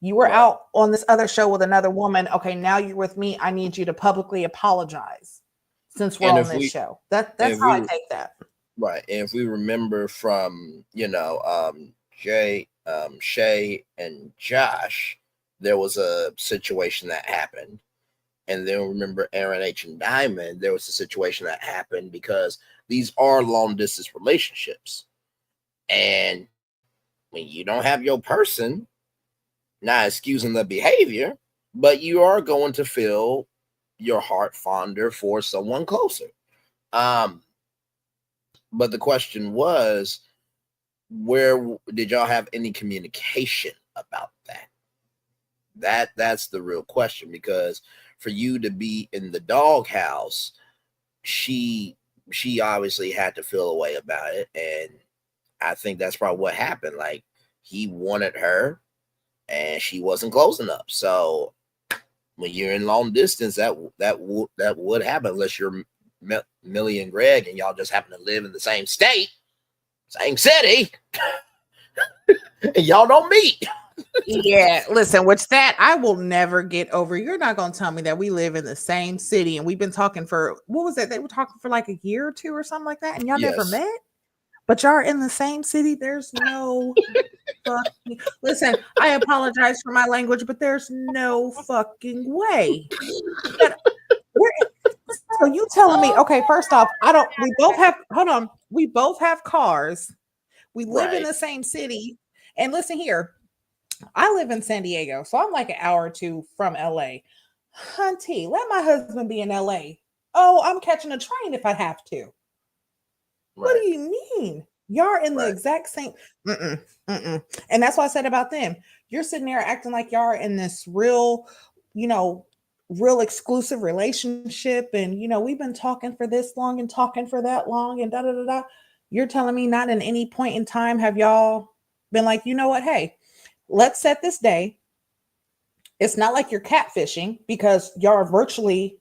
You were out right. on this other show with another woman. Okay, now you're with me. I need you to publicly apologize since we're And on if this we, show. That's if how I we, take that. right, and if we remember from, Jay, Shay, and Josh, there was a situation that happened. And then remember Aaron H and Diamond, there was a situation that happened because these are long distance relationships. And when you don't have your person, not excusing the behavior, but you are going to feel your heart fonder for someone closer. Um, but the question was, where did y'all have any communication about that? That's the real question, because for you to be in the doghouse, she she obviously had to feel a way about it, and I think that's probably what happened. Like, he wanted her, and she wasn't close enough. So when you're in long distance, that would happen unless you're Millie and Greg, and y'all just happen to live in the same state, same city, and y'all don't meet. Yeah, listen, which that I will never get over. You're not going to tell me that we live in the same city and we've been talking for what was it? They were talking for like a year or two or something like that, and y'all never Yes. met, but y'all are in the same city. There's no fucking listen. I apologize for my language, but there's no fucking way that we're. So you telling me? Okay, first off, I don't. We both have. Hold on. We both have cars. We live in Right. the same city. And listen here, I live in San Diego, so I'm like an hour or two from LA. Hunty, let my husband be in LA. Oh, I'm catching a train if I have to. What do Right. you mean? Y'all are in the Right. exact same. Mm-mm, mm-mm. And that's why I said about them. You're sitting there acting like y'all are in this real, you know, real exclusive relationship. And, we've been talking for this long and talking for that long and da da da da. You're telling me not in any point in time have y'all been like, you know what? Hey, let's set this day. It's not like you're catfishing because y'all are virtually,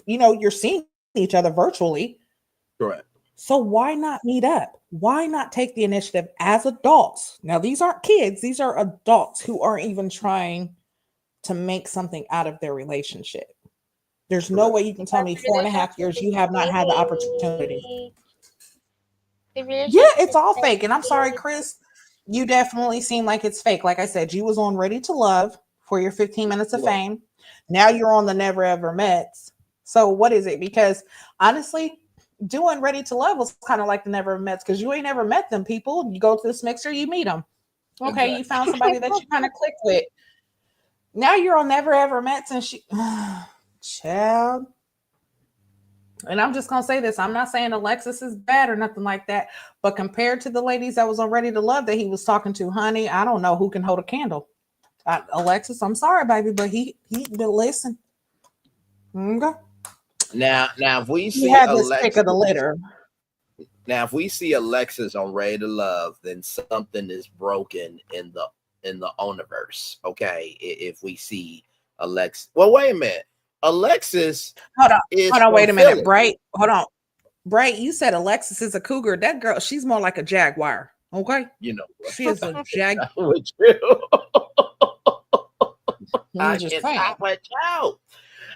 you're seeing each other virtually. Correct. So why not meet up? Why not take the initiative as adults? Now, these aren't kids, these are adults who aren't even trying to make something out of their relationship. There's no way Correct. you can tell But me the 4.5 years relationship you is have not had the opportunity. fake. The Yeah, relationship it's is all fake. And I'm sorry, fake. Chris, you definitely seem like it's fake. Like I said, you was on Ready to Love for your 15 minutes of Right. fame. Now you're on the Never Ever Mets. So what is it? Because honestly, doing Ready to Love was kind of like the Never Ever Mets because you ain't ever met them people. You go to this mixer, you meet them. Okay, you Exactly. found somebody that you kind of clicked with. Now you're on Never Ever Mets and she child. And I'm just gonna say this. I'm not saying Alexis is bad or nothing like that, but compared to the ladies that was on Ready to Love that he was talking to, honey, I don't know who can hold a candle. Alexis, I'm sorry, baby, but he listen. Okay. Now, if we He see had this pick of the Alexis, litter. now if we see Alexis on Ready to Love, then something is broken in the universe. Okay, if we see Alexis, well, wait a minute, Alexis Hold on, is hold on, from wait a minute, Philly. Bright. Hold on, Bright. You said Alexis is a cougar. That girl, she's more like a jaguar. Okay, You know she is a jag. what? With you, I'm I just can saying. talk with you.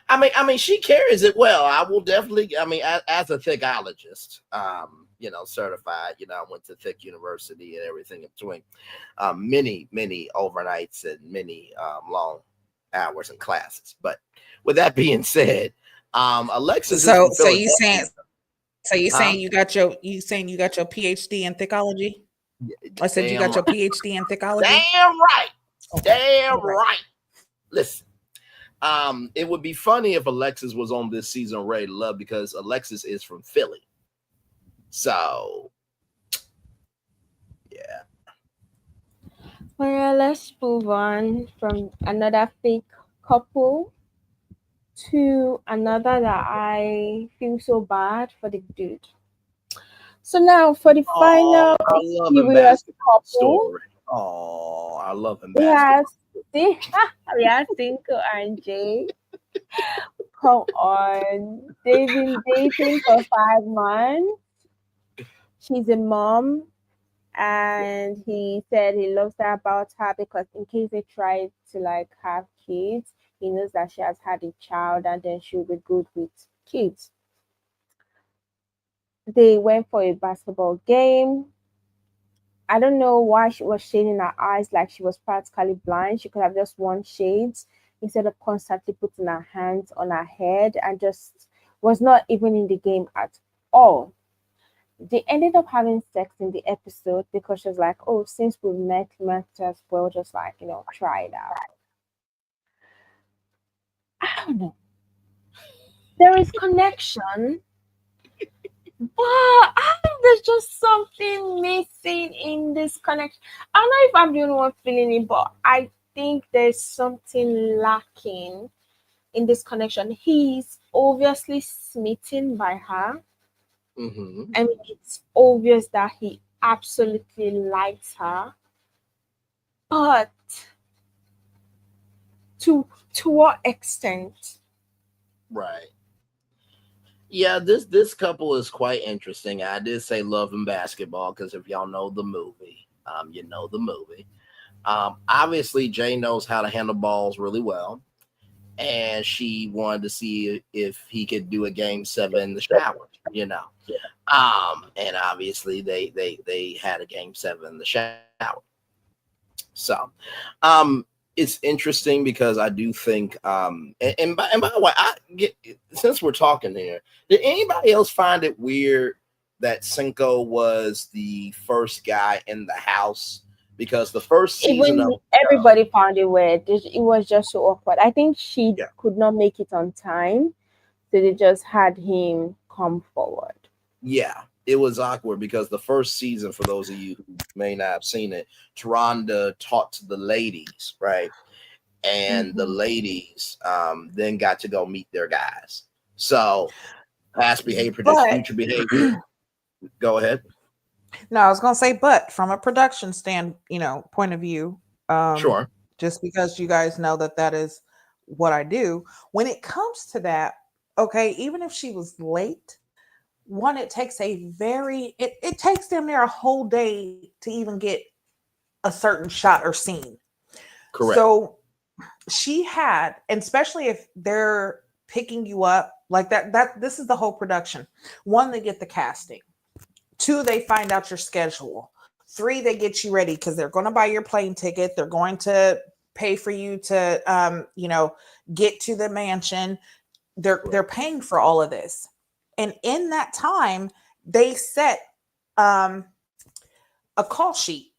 I mean, she carries it well. I will definitely. I mean, as a thickologist, certified. I went to Thick University and everything in between. Many overnights and many long hours and classes. But with that being said, Alexis is So, from so you saying, Philadelphia. so you saying Huh? you got your PhD in thicology? I said you Damn got your right. PhD in thickology. Damn right. Okay, Damn all right. right. Listen. It would be funny if Alexis was on this season of Ready to Love because Alexis is from Philly. So yeah. Well, let's move on from another fake couple to another that I feel so bad for the dude. So now for the Oh, final I love him serious basketball couple, story. Oh, I love him we have basketball. Sti- we have Cinco and Jay. Come on, they've been dating for 5 months. She's a mom, and he said he loves her about her because in case they try to like have kids, he knows that she has had a child, and then she'll be good with kids. They went for a basketball game. I don't know why she was shading her eyes like she was practically blind. She could have just worn shades instead of constantly putting her hands on her head, and just was not even in the game at all. They ended up having sex in the episode because she was like, "Oh, since we met, might as well just like try it out." I don't know. There is connection, but I think there's just something missing in this connection. I don't know if I'm the only one feeling it, but I think there's something lacking in this connection. He's obviously smitten by her. Mm-hmm. I mean, it's obvious that he absolutely likes her, but to what extent? Right. Yeah, this couple is quite interesting. I did say love and basketball because if y'all know the movie, you know the movie. Obviously, Jay knows how to handle balls really well, and she wanted to see if he could do a game 7 in the shower. And obviously they had a game 7 in the shower. So, it's interesting because I do think, and by the way, I get since we're talking here, did anybody else find it weird that Cinco was the first guy in the house? Because the first season of Even everybody found it weird. It was just so awkward. I think she yeah, could not make it on time, so they just had him come forward. yeah, it was awkward because the first season, for those of you who may not have seen it, Taronda taught to the ladies, right? And the Hmm. ladies then got to go meet their guys. So past behavior predicts But future behavior. Go ahead. no, I was gonna say, but from a production point of view, um, Sure. just because you guys know that that is what I do. When it comes to that, okay, even if she was late, one, it takes it takes them there a whole day to even get a certain shot or scene. Correct. So she had, and especially if they're picking you up like that this is the whole production. One, they get the casting. Two, they find out your schedule. Three, they get you ready because they're going to buy your plane ticket. They're going to pay for you to get to the mansion. They're paying for all of this. And in that time, they set um a call sheet.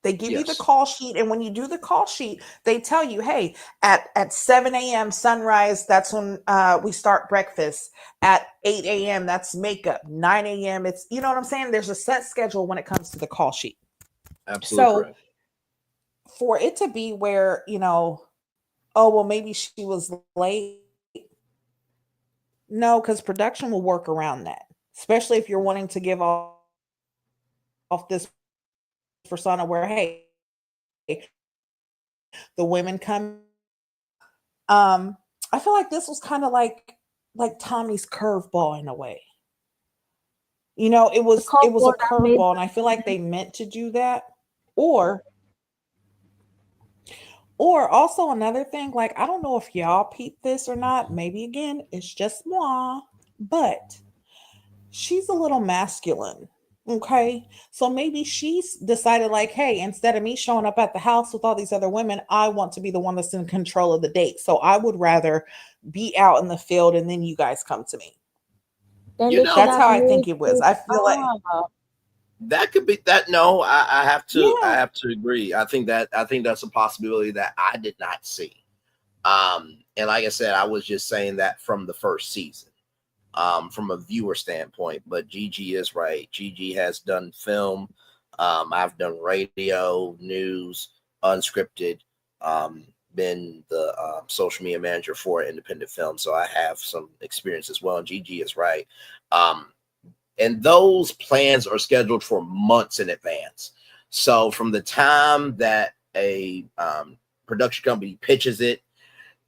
They give you the Yes. call sheet, and when you do the call sheet, they tell you, "Hey, at 7 a.m. sunrise, that's when we start breakfast. At 8 a.m., that's makeup. 9 a.m., it's what I'm saying. There's a set schedule when it comes to the call sheet. Absolutely So correct. for it to be where oh well, maybe she was late. No, because production will work around that, especially if you're wanting to give off this persona where, hey, the women come in, the men are there. I feel like this was kind of like Tommy's curveball in a way. It The was a couple that made curveball, and I feel like they meant to do that. Or or also another thing, like I don't know if y'all peep this or not. Maybe again, it's just moi, but she's a little masculine. Okay. So maybe she's decided, like, hey, instead of me showing up at the house with all these other women, I want to be the one that's in control of the date. So I would rather be out in the field and then you guys come to me. then You they should know, That's have how I made think it was. it I feel like up. That could be that. No, I have to. I Yeah. have to agree. I think that's a possibility that I did not see. And like I said, I was just saying that from the first season, from a viewer standpoint. But Gigi is right. Gigi has done film. I've done radio, news, unscripted. Been the social media manager for independent film, so I have some experience as well. And Gigi is right. Um, and those plans are scheduled for months in advance. So from the time that a production company pitches it,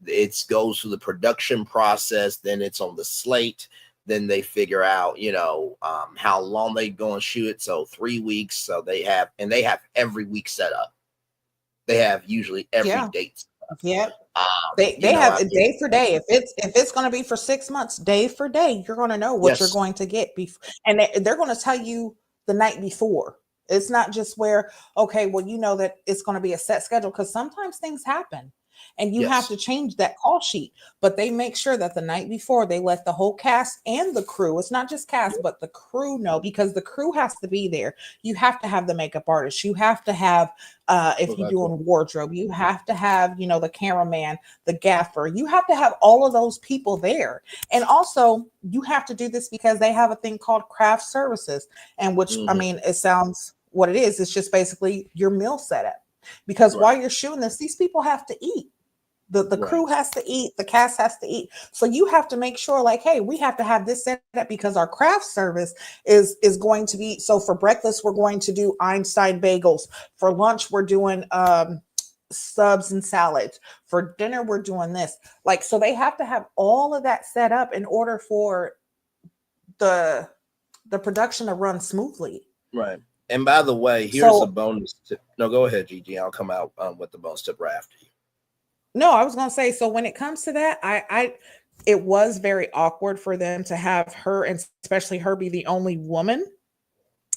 it goes through the production process, then it's on the slate, then they figure out how long they go and shoot it. So 3 weeks. So they have every week set up. They have usually every Yeah. date set up. Yeah. um They have I a mean, day for day. If it's going to be for 6 months, day for day, you're going to know what you're yes, going to get before, and they're going to tell you the night before. It's not just where, okay, well, you know that it's going to be a set schedule, because sometimes things happen and you have yes, to change that call sheet. But they make sure that the night before they let the whole cast and the crew, it's not just cast, but the crew know, because the crew has to be there. You have to have the makeup artist. You have to have, if you're exactly. doing wardrobe, you have to have, the cameraman, the gaffer. You have to have all of those people there. And also, you have to do this because they have a thing called craft services, and which, I Hmm. mean, it sounds what it is. It's just basically your meal setup. Because while Right, you're shooting this, these people have to eat. The right, crew has to eat, the cast has to eat. So you have to make sure, like, hey, we have to have this set up because our craft service is going to be. So for breakfast, we're going to do Einstein bagels. For lunch, we're doing subs and salads. For dinner, we're doing this. Like, so they have to have all of that set up in order for the the production to run smoothly. right. And by the way, here's a So bonus tip. No, go ahead, Gigi. I'll come out with the bonus tip right after you. no, I was gonna say, so when it comes to that, I it was very awkward for them to have her, and especially her, be the only woman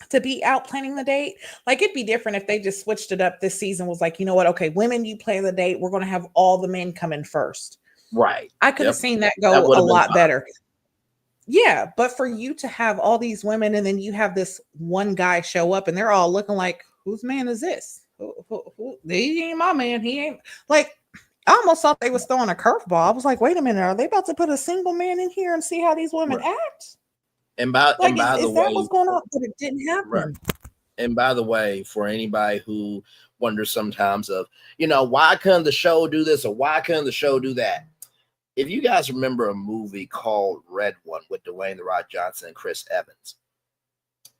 to be out planning the date. Like, it'd be different if they just switched it up this season, was like, you know what, okay, women, you plan the date, we're gonna have all the men come in first. Right. I could have Yep. seen that That go would a have been lot fine. better. Yeah, but for you to have all these women and then you have this one guy show up and they're all looking like, whose man is this? He ain't my man. He ain't, like, I almost thought they was throwing a curveball. I was like, wait a minute, are they about to put a single man in here and see how these women Right. act? And Like, by the is that way, what's going on? But it didn't right. happen. And by the way, for anybody who wonders sometimes of, why couldn't the show do this or why couldn't the show do that? If you guys remember a movie called Red One with Dwayne The Rock Johnson and Chris Evans,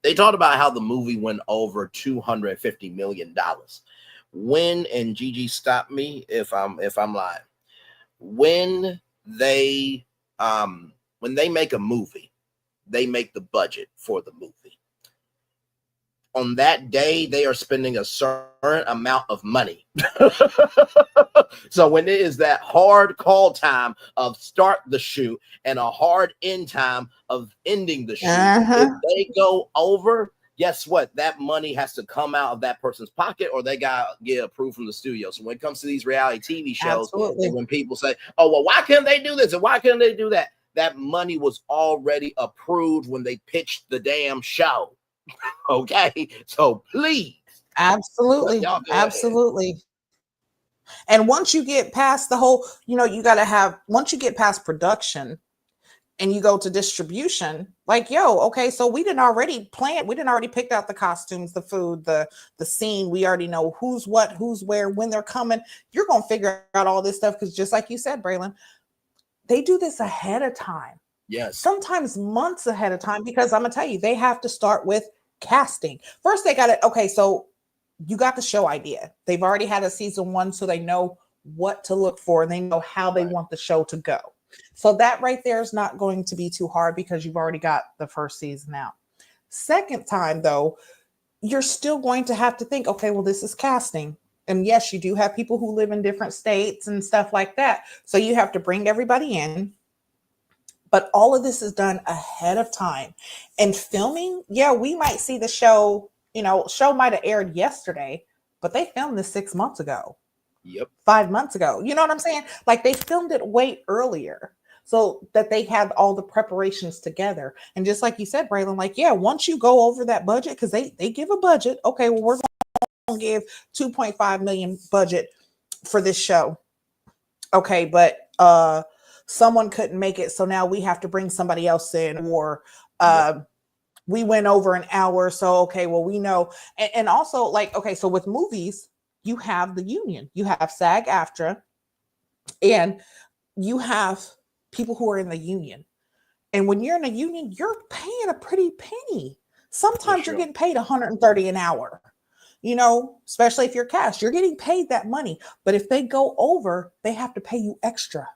they talked about how the movie went over $250 million. When, and Gigi, stop me if I'm lying. When they make a movie, they make the budget for the movie. On that day, they are spending a certain amount of money. So when it is that hard call time of start the shoot and a hard end time of ending the shoot, if Uh-huh. they go over, guess what? That money has to come out of that person's pocket, or they got to get approved from the studio. So when it comes to these reality TV shows, and Absolutely. when people say, "Oh, well, why can't they do this and why can't they do that?" That money was already approved when they pitched the damn show. Okay, so please, but Absolutely. y'all go ahead. Absolutely. And once you get past the whole, you got to have, once you get past production and you go to distribution, like, yo, okay, so we didn't already plan, we didn't already picked out the costumes, the food, the scene. We already know who's what, who's where, when they're coming. You're gonna figure out all this stuff because, just like you said, Braylon, they do this ahead of time, Yes, sometimes months ahead of time, because I'm gonna tell you, they have to start with casting first. They got it. Okay, so you got the show idea. They've already had a season one, so they know what to look for and they know how they right, want the show to go. So that right there is not going to be too hard because you've already got the first season out. Second time, though, you're still going to have to think, okay, well, this is casting. And yes, you do have people who live in different states and stuff like that. So you have to bring everybody in. But all of this is done ahead of time. And filming, yeah, we might see the show, show might have aired yesterday, but they filmed this 6 months ago, yep, 5 months ago. You know what I'm saying? Like, they filmed it way earlier. so that they had all the preparations together. And just like you said, Braylon, like, yeah, once you go over that budget, because they give a budget, okay, well, we're going to give 2.5 million budget for this show. Okay, but someone couldn't make it, so now we have to bring somebody else in, or we went over an hour, so okay, well, we know. And also, like, okay, so with movies, you have the union, you have SAG-AFTRA, and you have people who are in the union. And when you're in a union, you're paying a pretty penny. Sometimes you're getting paid 130 an hour, especially if you're cast, you're getting paid that money. But if they go over, they have to pay you extra.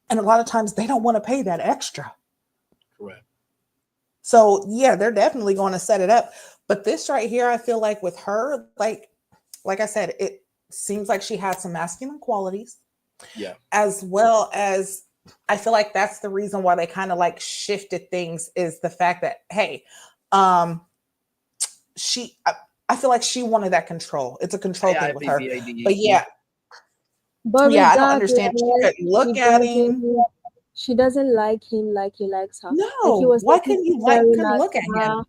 And a lot of times they don't want to pay that extra. Correct. So yeah, they're definitely going to set it up. But this right here, I feel like with her, like I said, it seems like she has some masculine qualities. Yeah. As well as, I feel like that's the reason why they kind of like shifted things, is the fact that, hey, I feel like she wanted that control. It's a control thing with her. But yeah, but I don't understand. She regardless, couldn't look at him. she doesn't like him like he likes her. Like, he No, was why couldn't you staring couldn't at look at her. him?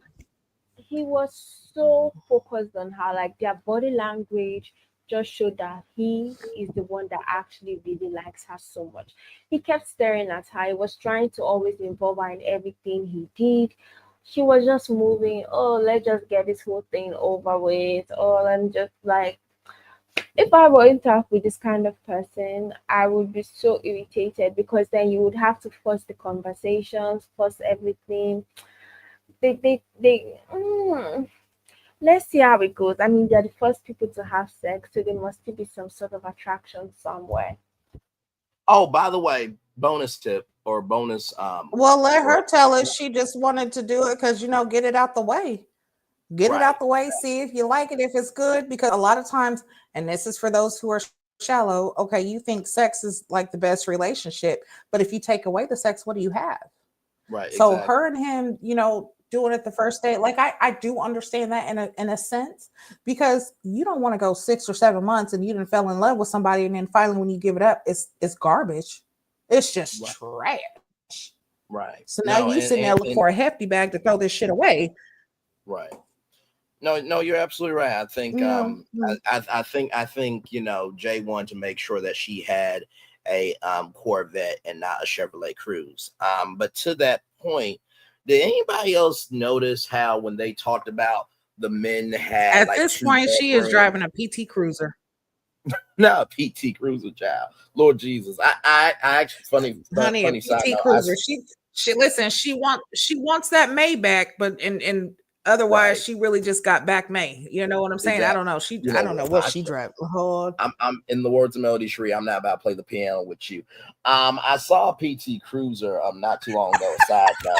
He was so focused on her, like their body language just showed that he is the one that actually really likes her so much. He kept staring at her. He was trying to always involve her in everything he did. She was just moving. Oh, let's just get this whole thing over with. Oh, I'm just like, if I were to interact with this kind of person, I would be so irritated, because then you would have to force the conversations, force everything. They let's see how it goes. I mean, they're the first people to have sex, so there must be some sort of attraction somewhere. Oh, by the way, bonus tip or bonus Well, let her tell us she just wanted to do it because, get it out the way. Get it out the way. See if you like it, if it's good. Because a lot of times, and this is for those who are shallow, okay, you think sex is like the best relationship. But if you take away the sex, what do you have? Right. So her and him, doing it the first date, like I do understand that in a sense, because you don't want to go 6 or 7 months and you didn't fell in love with somebody, and then finally when you give it up, it's garbage. It's just trash. Right. So now you sitting there looking for a hefty bag to throw this shit away. Right. No, you're absolutely right. I think I think Jay wanted to make sure that she had a Corvette and not a Chevrolet Cruze. But to that point, did anybody else notice how when they talked about the men had at this point she is driving a PT Cruiser? No, PT Cruiser, child. Lord Jesus, I actually funny a PT Cruiser. She listen. She wants that Maybach, but and otherwise she really just got back May. You know what I'm saying? Exactly. I don't know. I don't know what she drives. I'm in the words of Melody Shree. I'm not about to play the piano with you. I saw a PT Cruiser not too long ago. Side note.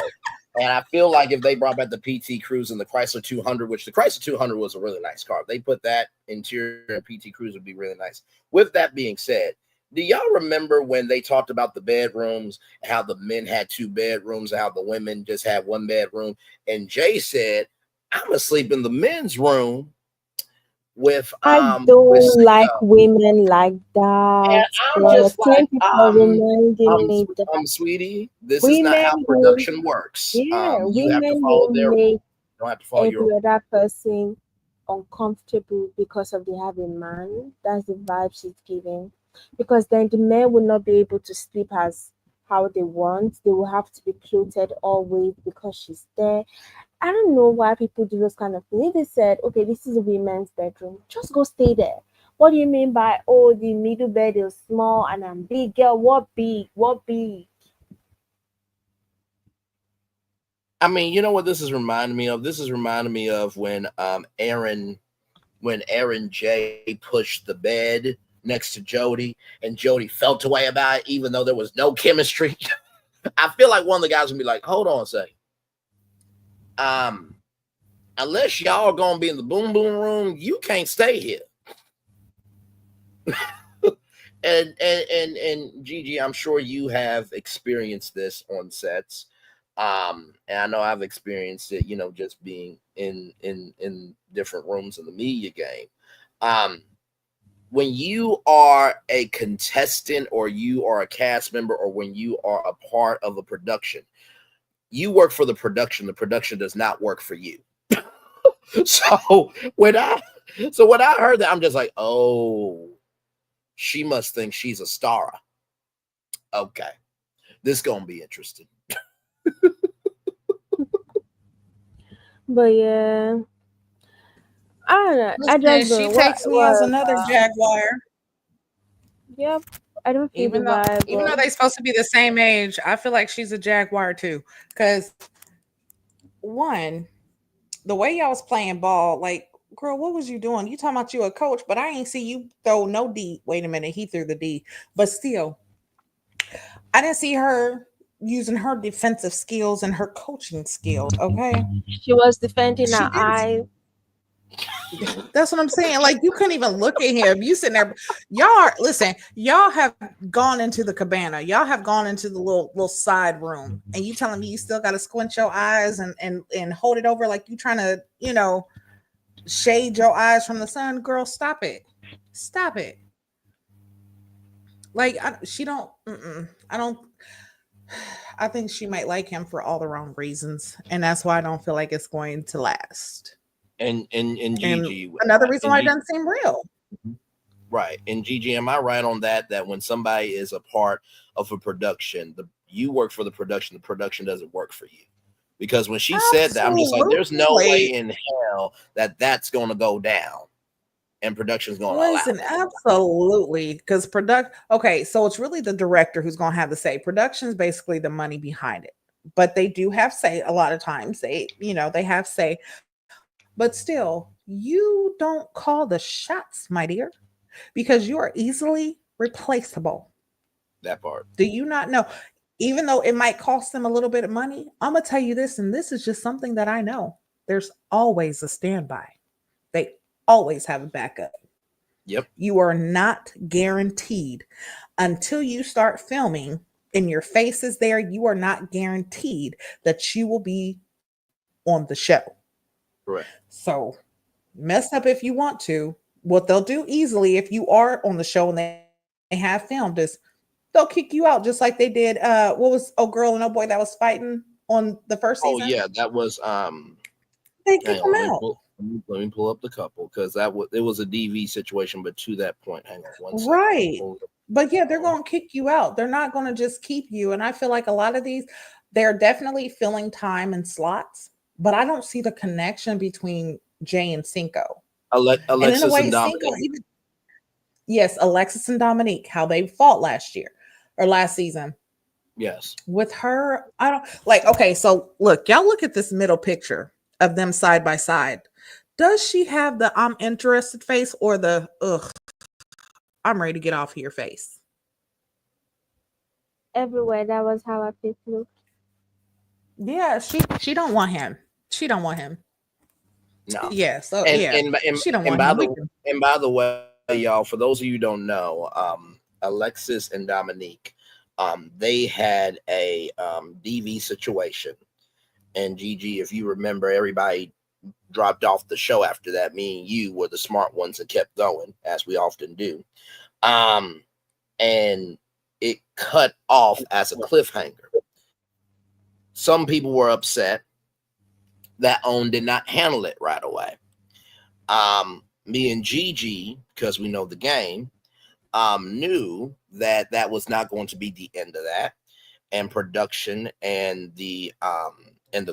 And I feel like if they brought back the PT Cruiser and the Chrysler 200, which the Chrysler 200 was a really nice car, if they put that interior in PT Cruiser, would be really nice. With that being said, do y'all remember when they talked about the bedrooms, how the men had 2 bedrooms, how the women just had 1 bedroom? And Jay said, I'm going to sleep in the men's room with I don't like women like that. And I'm just like, sweetie, this is not how production works. Yeah, you have to follow their rules. You don't have to follow your every other person uncomfortable because of they have a man. That's the vibe she's giving. Because then the men will not be able to sleep as how they want. They will have to be clothed always because she's there. I don't know why people do those kind of things. If they said, okay, this is a women's bedroom, just go stay there. What do you mean by, oh, the middle bed is small and I'm big? Girl, what big? What big? I mean, you know what this is reminding me of? This is reminding me of when Aaron J pushed the bed next to Jody and Jody felt away about it, even though there was no chemistry. I feel like one of the guys would be like, hold on a second. Unless y'all are gonna be in the boom boom room, you can't stay here. and Gigi, I'm sure you have experienced this on sets. And I know I've experienced it, just being in different rooms in the media game. when you are a contestant or you are a cast member or when you are a part of a production, you work for the production does not work for you. So when I heard that, I'm just like, oh, she must think she's a star. Okay, this is gonna be interesting. But yeah, I don't know. I Listen, just don't she know takes me as what. another Jaguar. Yep, I don't feel the vibe. Even though But they're supposed to be the same age, I feel like she's a Jaguar too. Because one, the way y'all was playing ball, like, girl, what was you doing? You talking about you a coach, but I ain't see you throw no D. Wait a minute, he threw the D. But still, I didn't see her using her defensive skills and her coaching skills. Okay. she was defending She her didn't. eyes. That's what I'm saying. Like, you couldn't even look at him. You sitting there. Listen, y'all have gone into the cabana. Y'all have gone into the little side room. And you telling me you still gotta squint your eyes and hold it over like you trying to, shade your eyes from the sun. Girl, stop it. Stop it. Like, she don't, I don't, I think she might like him for all the wrong reasons. And that's why I don't feel like it's going to last. And And Gigi, another reason and why it Gigi, doesn't seem real. right? And Gigi, am I right on that? That when somebody is a part of a production, you work for the production doesn't work for you. Because when she said that, I'm just like, there's no way Absolutely. in hell that that's going to go down, and production's going to allow Listen, that. absolutely. Because okay, so it's really the director who's going to have the say. Production is basically the money behind it. But they do have say a lot of times. They have say. But still, you don't call the shots, my dear, because you are easily replaceable. That part. Do you not know? Even though it might cost them a little bit of money, I'm going to tell you this, and this is just something that I know. There's always a standby. They always have a backup. Yep. You are not guaranteed until you start filming and your face is there. You are not guaranteed that you will be on the show. Correct. So mess up if you want to. What they'll do easily if you are on the show and they have filmed is they'll kick you out just like they did. What was girl and boy that was fighting on the first season? Oh yeah, that was They kick hang them on, out. let me pull up the couple because it was a DV situation, but to that point, hang on one second. Right. But yeah, they're going to kick you out. They're not going to just keep you. And I feel like a lot of these, they're definitely filling time and slots, but I don't see the connection between Jay and Cinco. And in a Alexis way, and Cinco, Dominic. even, yes, Alexis and Dominique, how they fought last year or last season. Yes. With her, I don't like, okay, so look, y'all look at this middle picture of them side by side. Does she have the I'm interested face or the ugh, I'm ready to get off of your face? Everywhere. That was how I feel too. Yeah, she don't want him. She don't want him. No. Yeah, so And yeah, she don't and want by him. the way, y'all, for those of you who don't know, Alexis and Dominique, they had a DV situation. And Gigi, if you remember, everybody dropped off the show after that. Me and you were the smart ones that kept going, as we often do. And it cut off as a cliffhanger. Some people were upset that OWN did not handle it right away. Me and Gigi, because we know the game, knew that that was not going to be the end of that, and production and the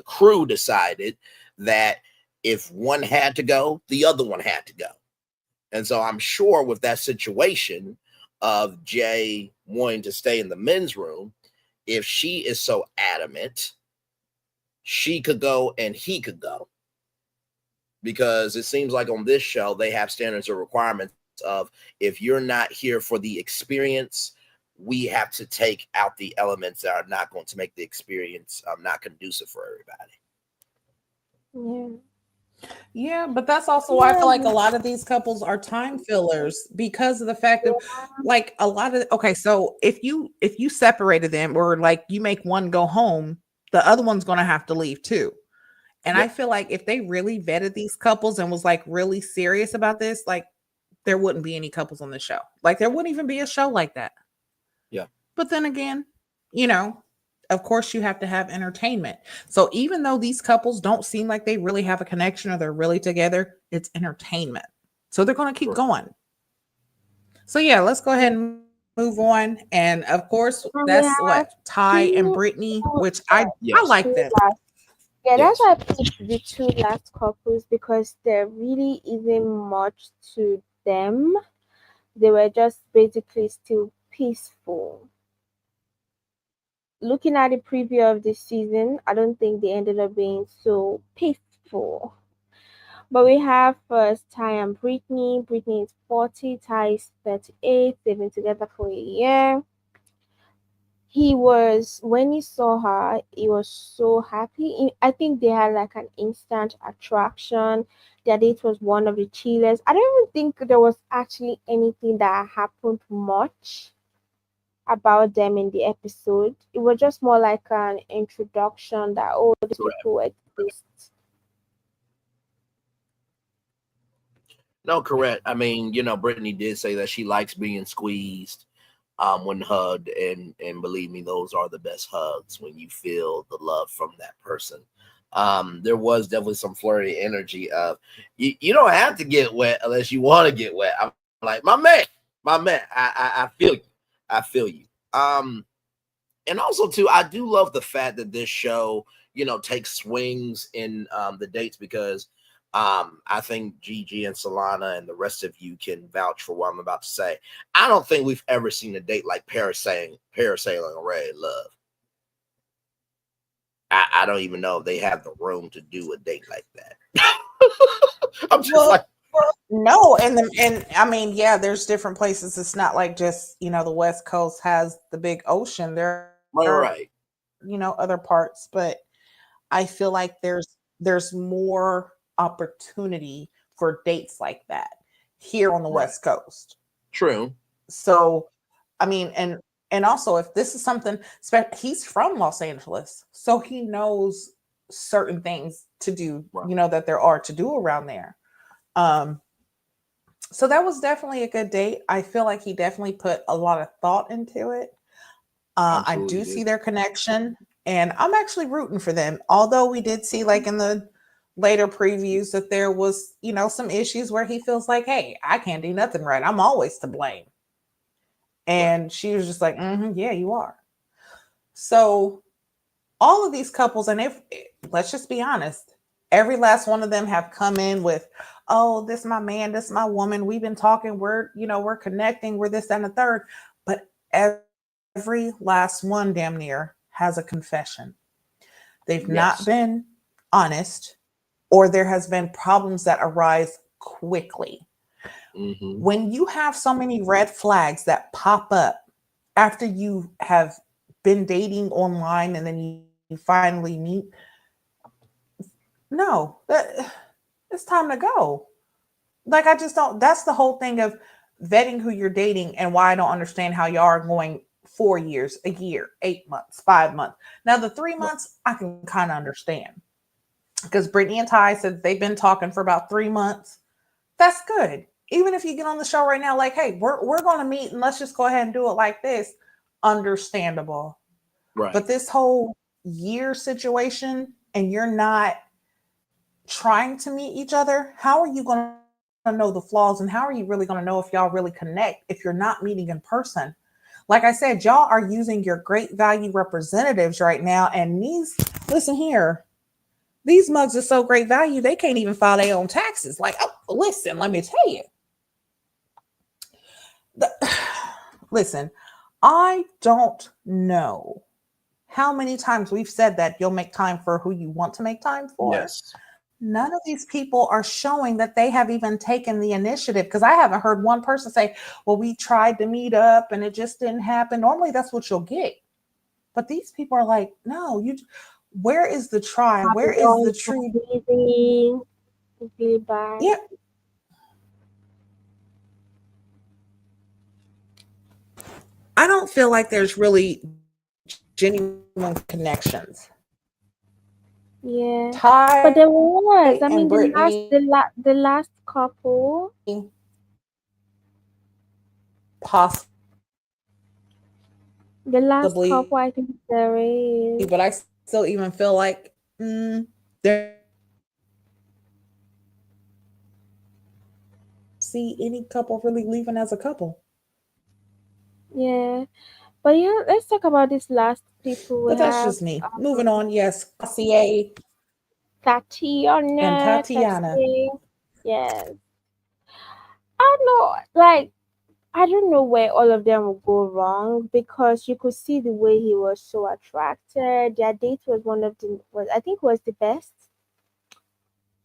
crew decided that if one had to go, the other one had to go. And so I'm sure with that situation of Jay wanting to stay in the men's room, if she is so adamant, she could go and he could go. Because it seems like on this show, they have standards or requirements of if you're not here for the experience, we have to take out the elements that are not going to make the experience not conducive for everybody. Yeah. Yeah, but that's also why I feel like a lot of these couples are time fillers because of the fact of like a lot of okay, so if you separated them or like you make one go home, the other one's gonna have to leave too. And I feel like if they really vetted these couples and was like really serious about this, like there wouldn't be any couples on the show. Like there wouldn't even be a show like that. Yeah. But then again, you know, of course you have to have entertainment. So even though these couples don't seem like they really have a connection or they're really together, it's entertainment. So they're going to keep Correct. going. So yeah, let's go ahead and move on. And of course, that's And we what have Ty and two, Brittany, which I Yes. like two them. last. Yeah, that's Yes. why I picked the two last couples because there really isn't much to them. They were just basically still peaceful. Looking at the preview of this season, I don't think they ended up being so peaceful. But we have first Ty and Brittany. Brittany is 40, Ty is 38. They've been together for a year. He was, when he saw her, he was so happy. I think they had like an instant attraction. Their date was one of the chillest. I don't even think there was actually anything that happened much about them in the episode. It was just more like an introduction that, oh, these Correct. people exist. No, correct. I mean, Brittany did say that she likes being squeezed when hugged, and believe me, those are the best hugs when you feel the love from that person. There was definitely some flirty energy of you don't have to get wet unless you want to get wet. I'm like, my man, I feel you. I feel you. And also too, I do love the fact that this show, takes swings in the dates because I think Gigi and Solana and the rest of you can vouch for what I'm about to say. I don't think we've ever seen a date like parasailing or Red Love. I don't even know if they have the room to do a date like that. I'm just Well, like, no, and I mean, yeah, there's different places. It's not like just, the West Coast has the big ocean. There are, right. other parts, but I feel like there's more opportunity for dates like that here on the Right. West Coast. True. So, I mean, and also if this is something, he's from Los Angeles, so he knows certain things to do, Right. that there are to do around there. Um, so that was definitely a good date. I feel like he definitely put a lot of thought into it. I Absolutely do did. see their connection, and I'm actually rooting for them. Although we did see, like in the later previews, that there was, some issues where he feels like, "Hey, I can't do nothing right. I'm always to blame." Right. And she was just like, "Yeah, you are." So all of these couples, and if let's just be honest, every last one of them have come in with, "Oh, this my man, this my woman. We've been talking. We're connecting. We're this and the third." But every last one, damn near, has a confession. They've not Yes. been honest, or there has been problems that arise quickly. Mm-hmm. When you have so many red flags that pop up after you have been dating online and then you finally meet, no, it's time to go. Like, I just don't, that's the whole thing of vetting who you're dating, and why I don't understand how y'all are going 4 years, a year, 8 months, 5 months. Now, the 3 months, I can kind of understand, because Brittany and Ty said they've been talking for about 3 months. That's good. Even if you get on the show right now, like, hey, we're going to meet and let's just go ahead and do it like this, understandable. Right. But this whole year situation, and you're not trying to meet each other, how are you going to know the flaws, and how are you really going to know if y'all really connect if you're not meeting in person? Like I said, y'all are using your great value representatives right now, and listen here, these mugs are so great value they can't even file their own taxes. Like, oh, listen, let me tell you. The, listen, I don't know how many times we've said that you'll make time for who you want to make time for. Yes. None of these people are showing that they have even taken the initiative, because I haven't heard one person say, well, we tried to meet up and it just didn't happen. Normally that's what you'll get. But these people are like, no, where is the try? I've Where been is going the so true? busy, really bad. Yeah, I don't feel like there's really genuine connections. Yeah, Ty but there and was. I mean, Brittany, the last couple. possibly, The last but couple, I I think there is. still even feel like there see any couple really leaving as a couple. Yeah. But yeah, let's talk about this last people we But that's have. just me. Moving on, yes, Classier and Tatiana, Tatiana. Tati. Yes. I don't know. Like, I don't know where all of them will go wrong because you could see the way he was so attracted. Their date was one of the was I think was the best.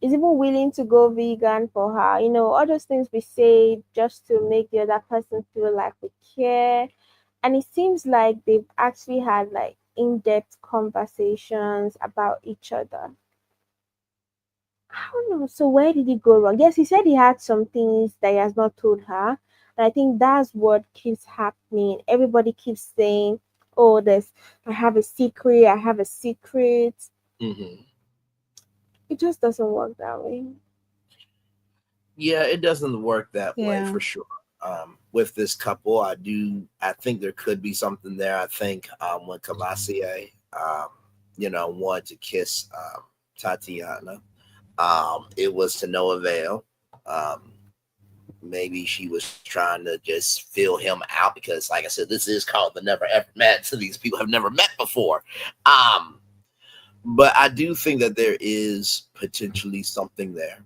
He's even willing to go vegan for her. You know, all those things we say just to make the other person feel like we care. And it seems like they've actually had like in-depth conversations about each other. I don't know. So where did he go wrong? Yes, he said he had some things that he has not told her. And I think that's what keeps happening. Everybody keeps saying, "Oh, this I have a secret, I have a secret." Mm-hmm. It just doesn't work that way. Yeah, it doesn't work that way Yeah. for sure. With this couple, I think there could be something there. I think when Clavacia, wanted to kiss Tatiana, it was to no avail. Um, Maybe she was trying to just feel him out because, like I said, this is called the never ever met. So these people have never met before. Um, but I do think that there is potentially something there.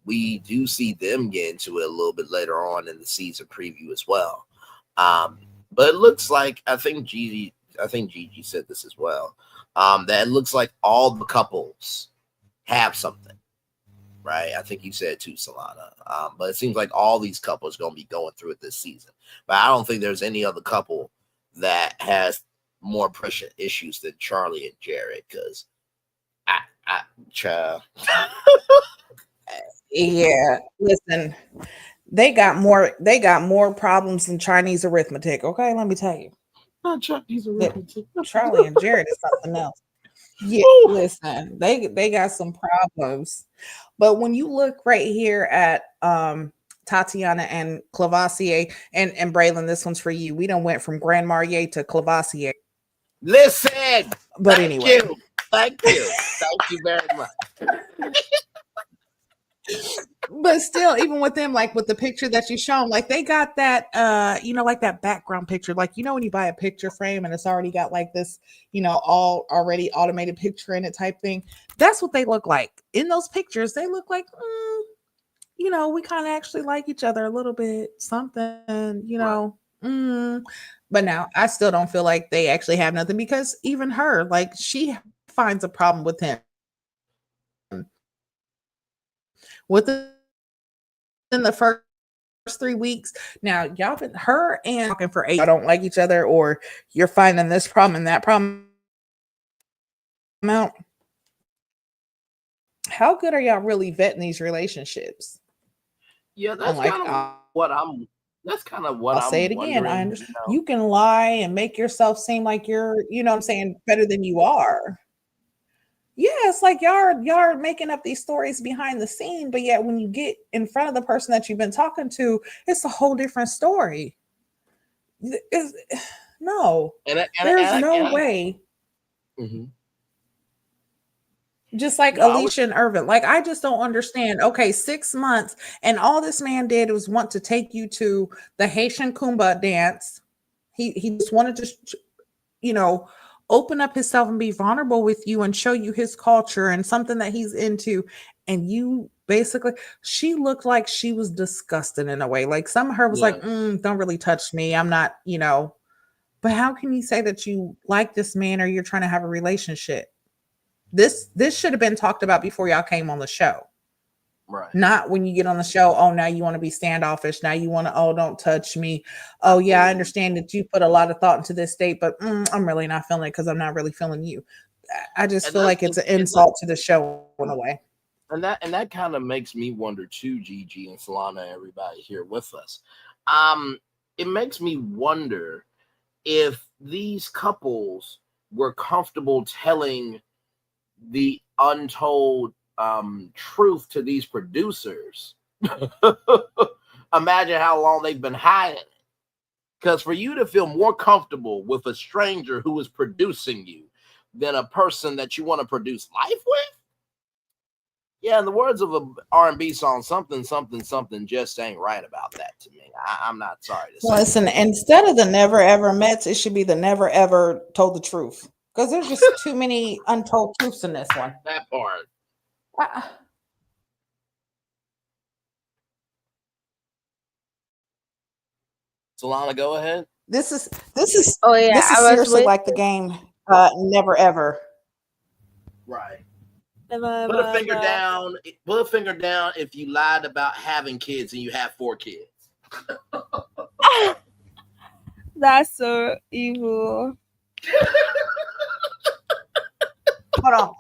We do see them get into it a little bit later on in the season preview as well. But it looks like I think Gigi said this as well. That it looks like all the couples have something, right? I think you said too, Solana. But it seems like all these couples are going to be going through it this season. But I don't think there's any other couple that has more pressure issues than Charlie and Jared because child. Yeah. Listen, they got more problems than Chinese arithmetic. Okay, let me tell you. Not Chucky's That arithmetic. Charlie and Jared is something else. Yeah, Ooh. listen, they got some problems. But when you look right here at Tatiana and Clavassier and Braylon, this one's for you. We done went from Grand Marnier to Clavassier. Listen, But thank anyway. you. Thank you. Thank you very much. But still, even with them, like with the picture that you shown, like they got that like that background picture. Like, when you buy a picture frame and it's already got like this, all already automated picture in it type thing. That's what they look like. In those pictures, they look like we kind of actually like each other a little bit, something, Right. But now I still don't feel like they actually have nothing because even her, like, she finds a problem with him within the first 3 weeks. Now, y'all been her and talking for 8 y'all don't like each other, or you're finding this problem and that problem out. How good are y'all really vetting these relationships? Yeah, And like, that's kind of I'll what say it I'm again. I wondering, understand you can lie and make yourself seem like you're, what I'm saying, better than you are. Yeah, it's like y'all are making up these stories behind the scene, but yet when you get in front of the person that you've been talking to, it's a whole different story. It's, no, and there's no way. mhm. Just like No, I was Alicia and Ervin. Like, I just don't understand. Okay, 6 months, and all this man did was want to take you to the Haitian Kumba dance. He just wanted to, you know, open up himself and be vulnerable with you and show you his culture and something that he's into. And you basically, she looked like she was disgusted in a way. Like, some of her was yeah. like, don't really touch me. I'm not. But how can you say that you like this man or you're trying to have a relationship? This should have been talked about before y'all came on the show. Right. Not when you get on the show, oh, now you want to be standoffish. Now you want to, oh, don't touch me. Oh, yeah, I Absolutely. understand that you put a lot of thought into this date, but I'm really not feeling it because I'm not really feeling you. I just And feel that's like it's an insult to the show in a way. and that kind of makes me wonder too, Gigi and Solana, everybody here with us. It makes me wonder if these couples were comfortable telling the untold truth to these producers imagine how long they've been hiding it. Because for you to feel more comfortable with a stranger who is producing you than a person that you want to produce life with, yeah, in the words of a R&B song, something, something, something just ain't right about that to me. I'm not sorry to say. Listen, instead of the never ever met, it should be the never ever told the truth. Because there's just too many untold truths in this one. That part. Uh, Solana, go ahead. This is this is Oh yeah, this is I was seriously with like the game Never Ever. Right. never Put a ever finger ever. down. Put a finger down if you lied about having kids and you have 4 kids. That's so evil. Hold on.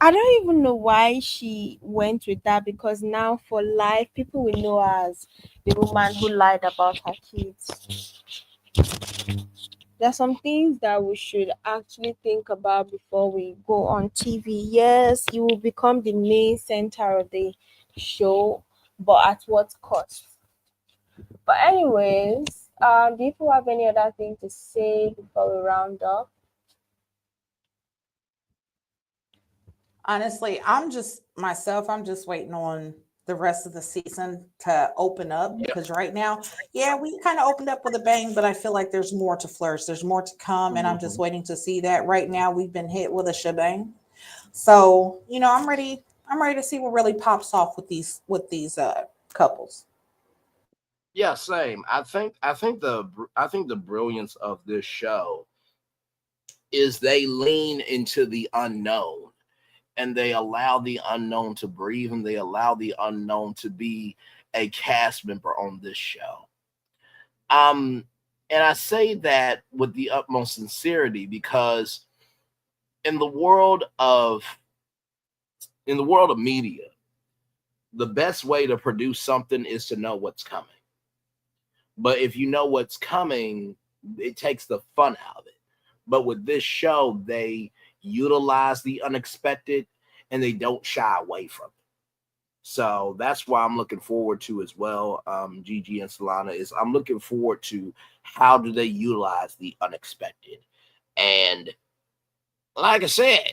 I don't even know why she went with that because now for life people will know her as the woman who lied about her kids. There are some things that we should actually think about before we go on TV. Yes, you will become the main center of the show, but at what cost? But anyways, do you have any other thing to say before we round up? Honestly, I'm just myself. I'm just waiting on the rest of the season to open up Yep. because right now, yeah, we kind of opened up with a bang, but I feel like there's more to flourish. There's more to come, and I'm just waiting to see that. Right now, we've been hit with a shebang. So, I'm ready. I'm ready to see what really pops off with these couples. Yeah, same. I think the brilliance of this show is they lean into the unknown and they allow the unknown to breathe and they allow the unknown to be a cast member on this show. Um and I say that with the utmost sincerity because in the world of in the world of media, the best way to produce something is to know what's coming. But if you know what's coming, it takes the fun out of it. But with this show, they utilize the unexpected and they don't shy away from it. So that's why I'm looking forward to as well, Gigi and Solana, is I'm looking forward to how do they utilize the unexpected. And like I said,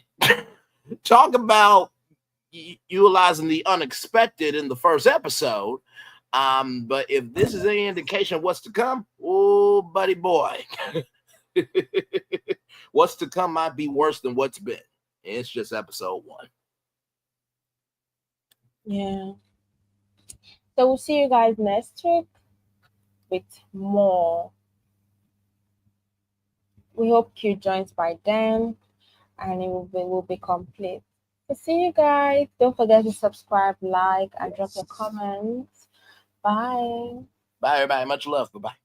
talk about utilizing the unexpected in the first episode. But if this is any indication of what's to come, oh, buddy boy, what's to come might be worse than what's been. It's just episode 1. Yeah. So we'll see you guys next week with more. We hope Q joins by then and it will be complete. So see you guys. Don't forget to subscribe, like, and drop your comments. Bye. Bye, everybody. Much love. Bye bye.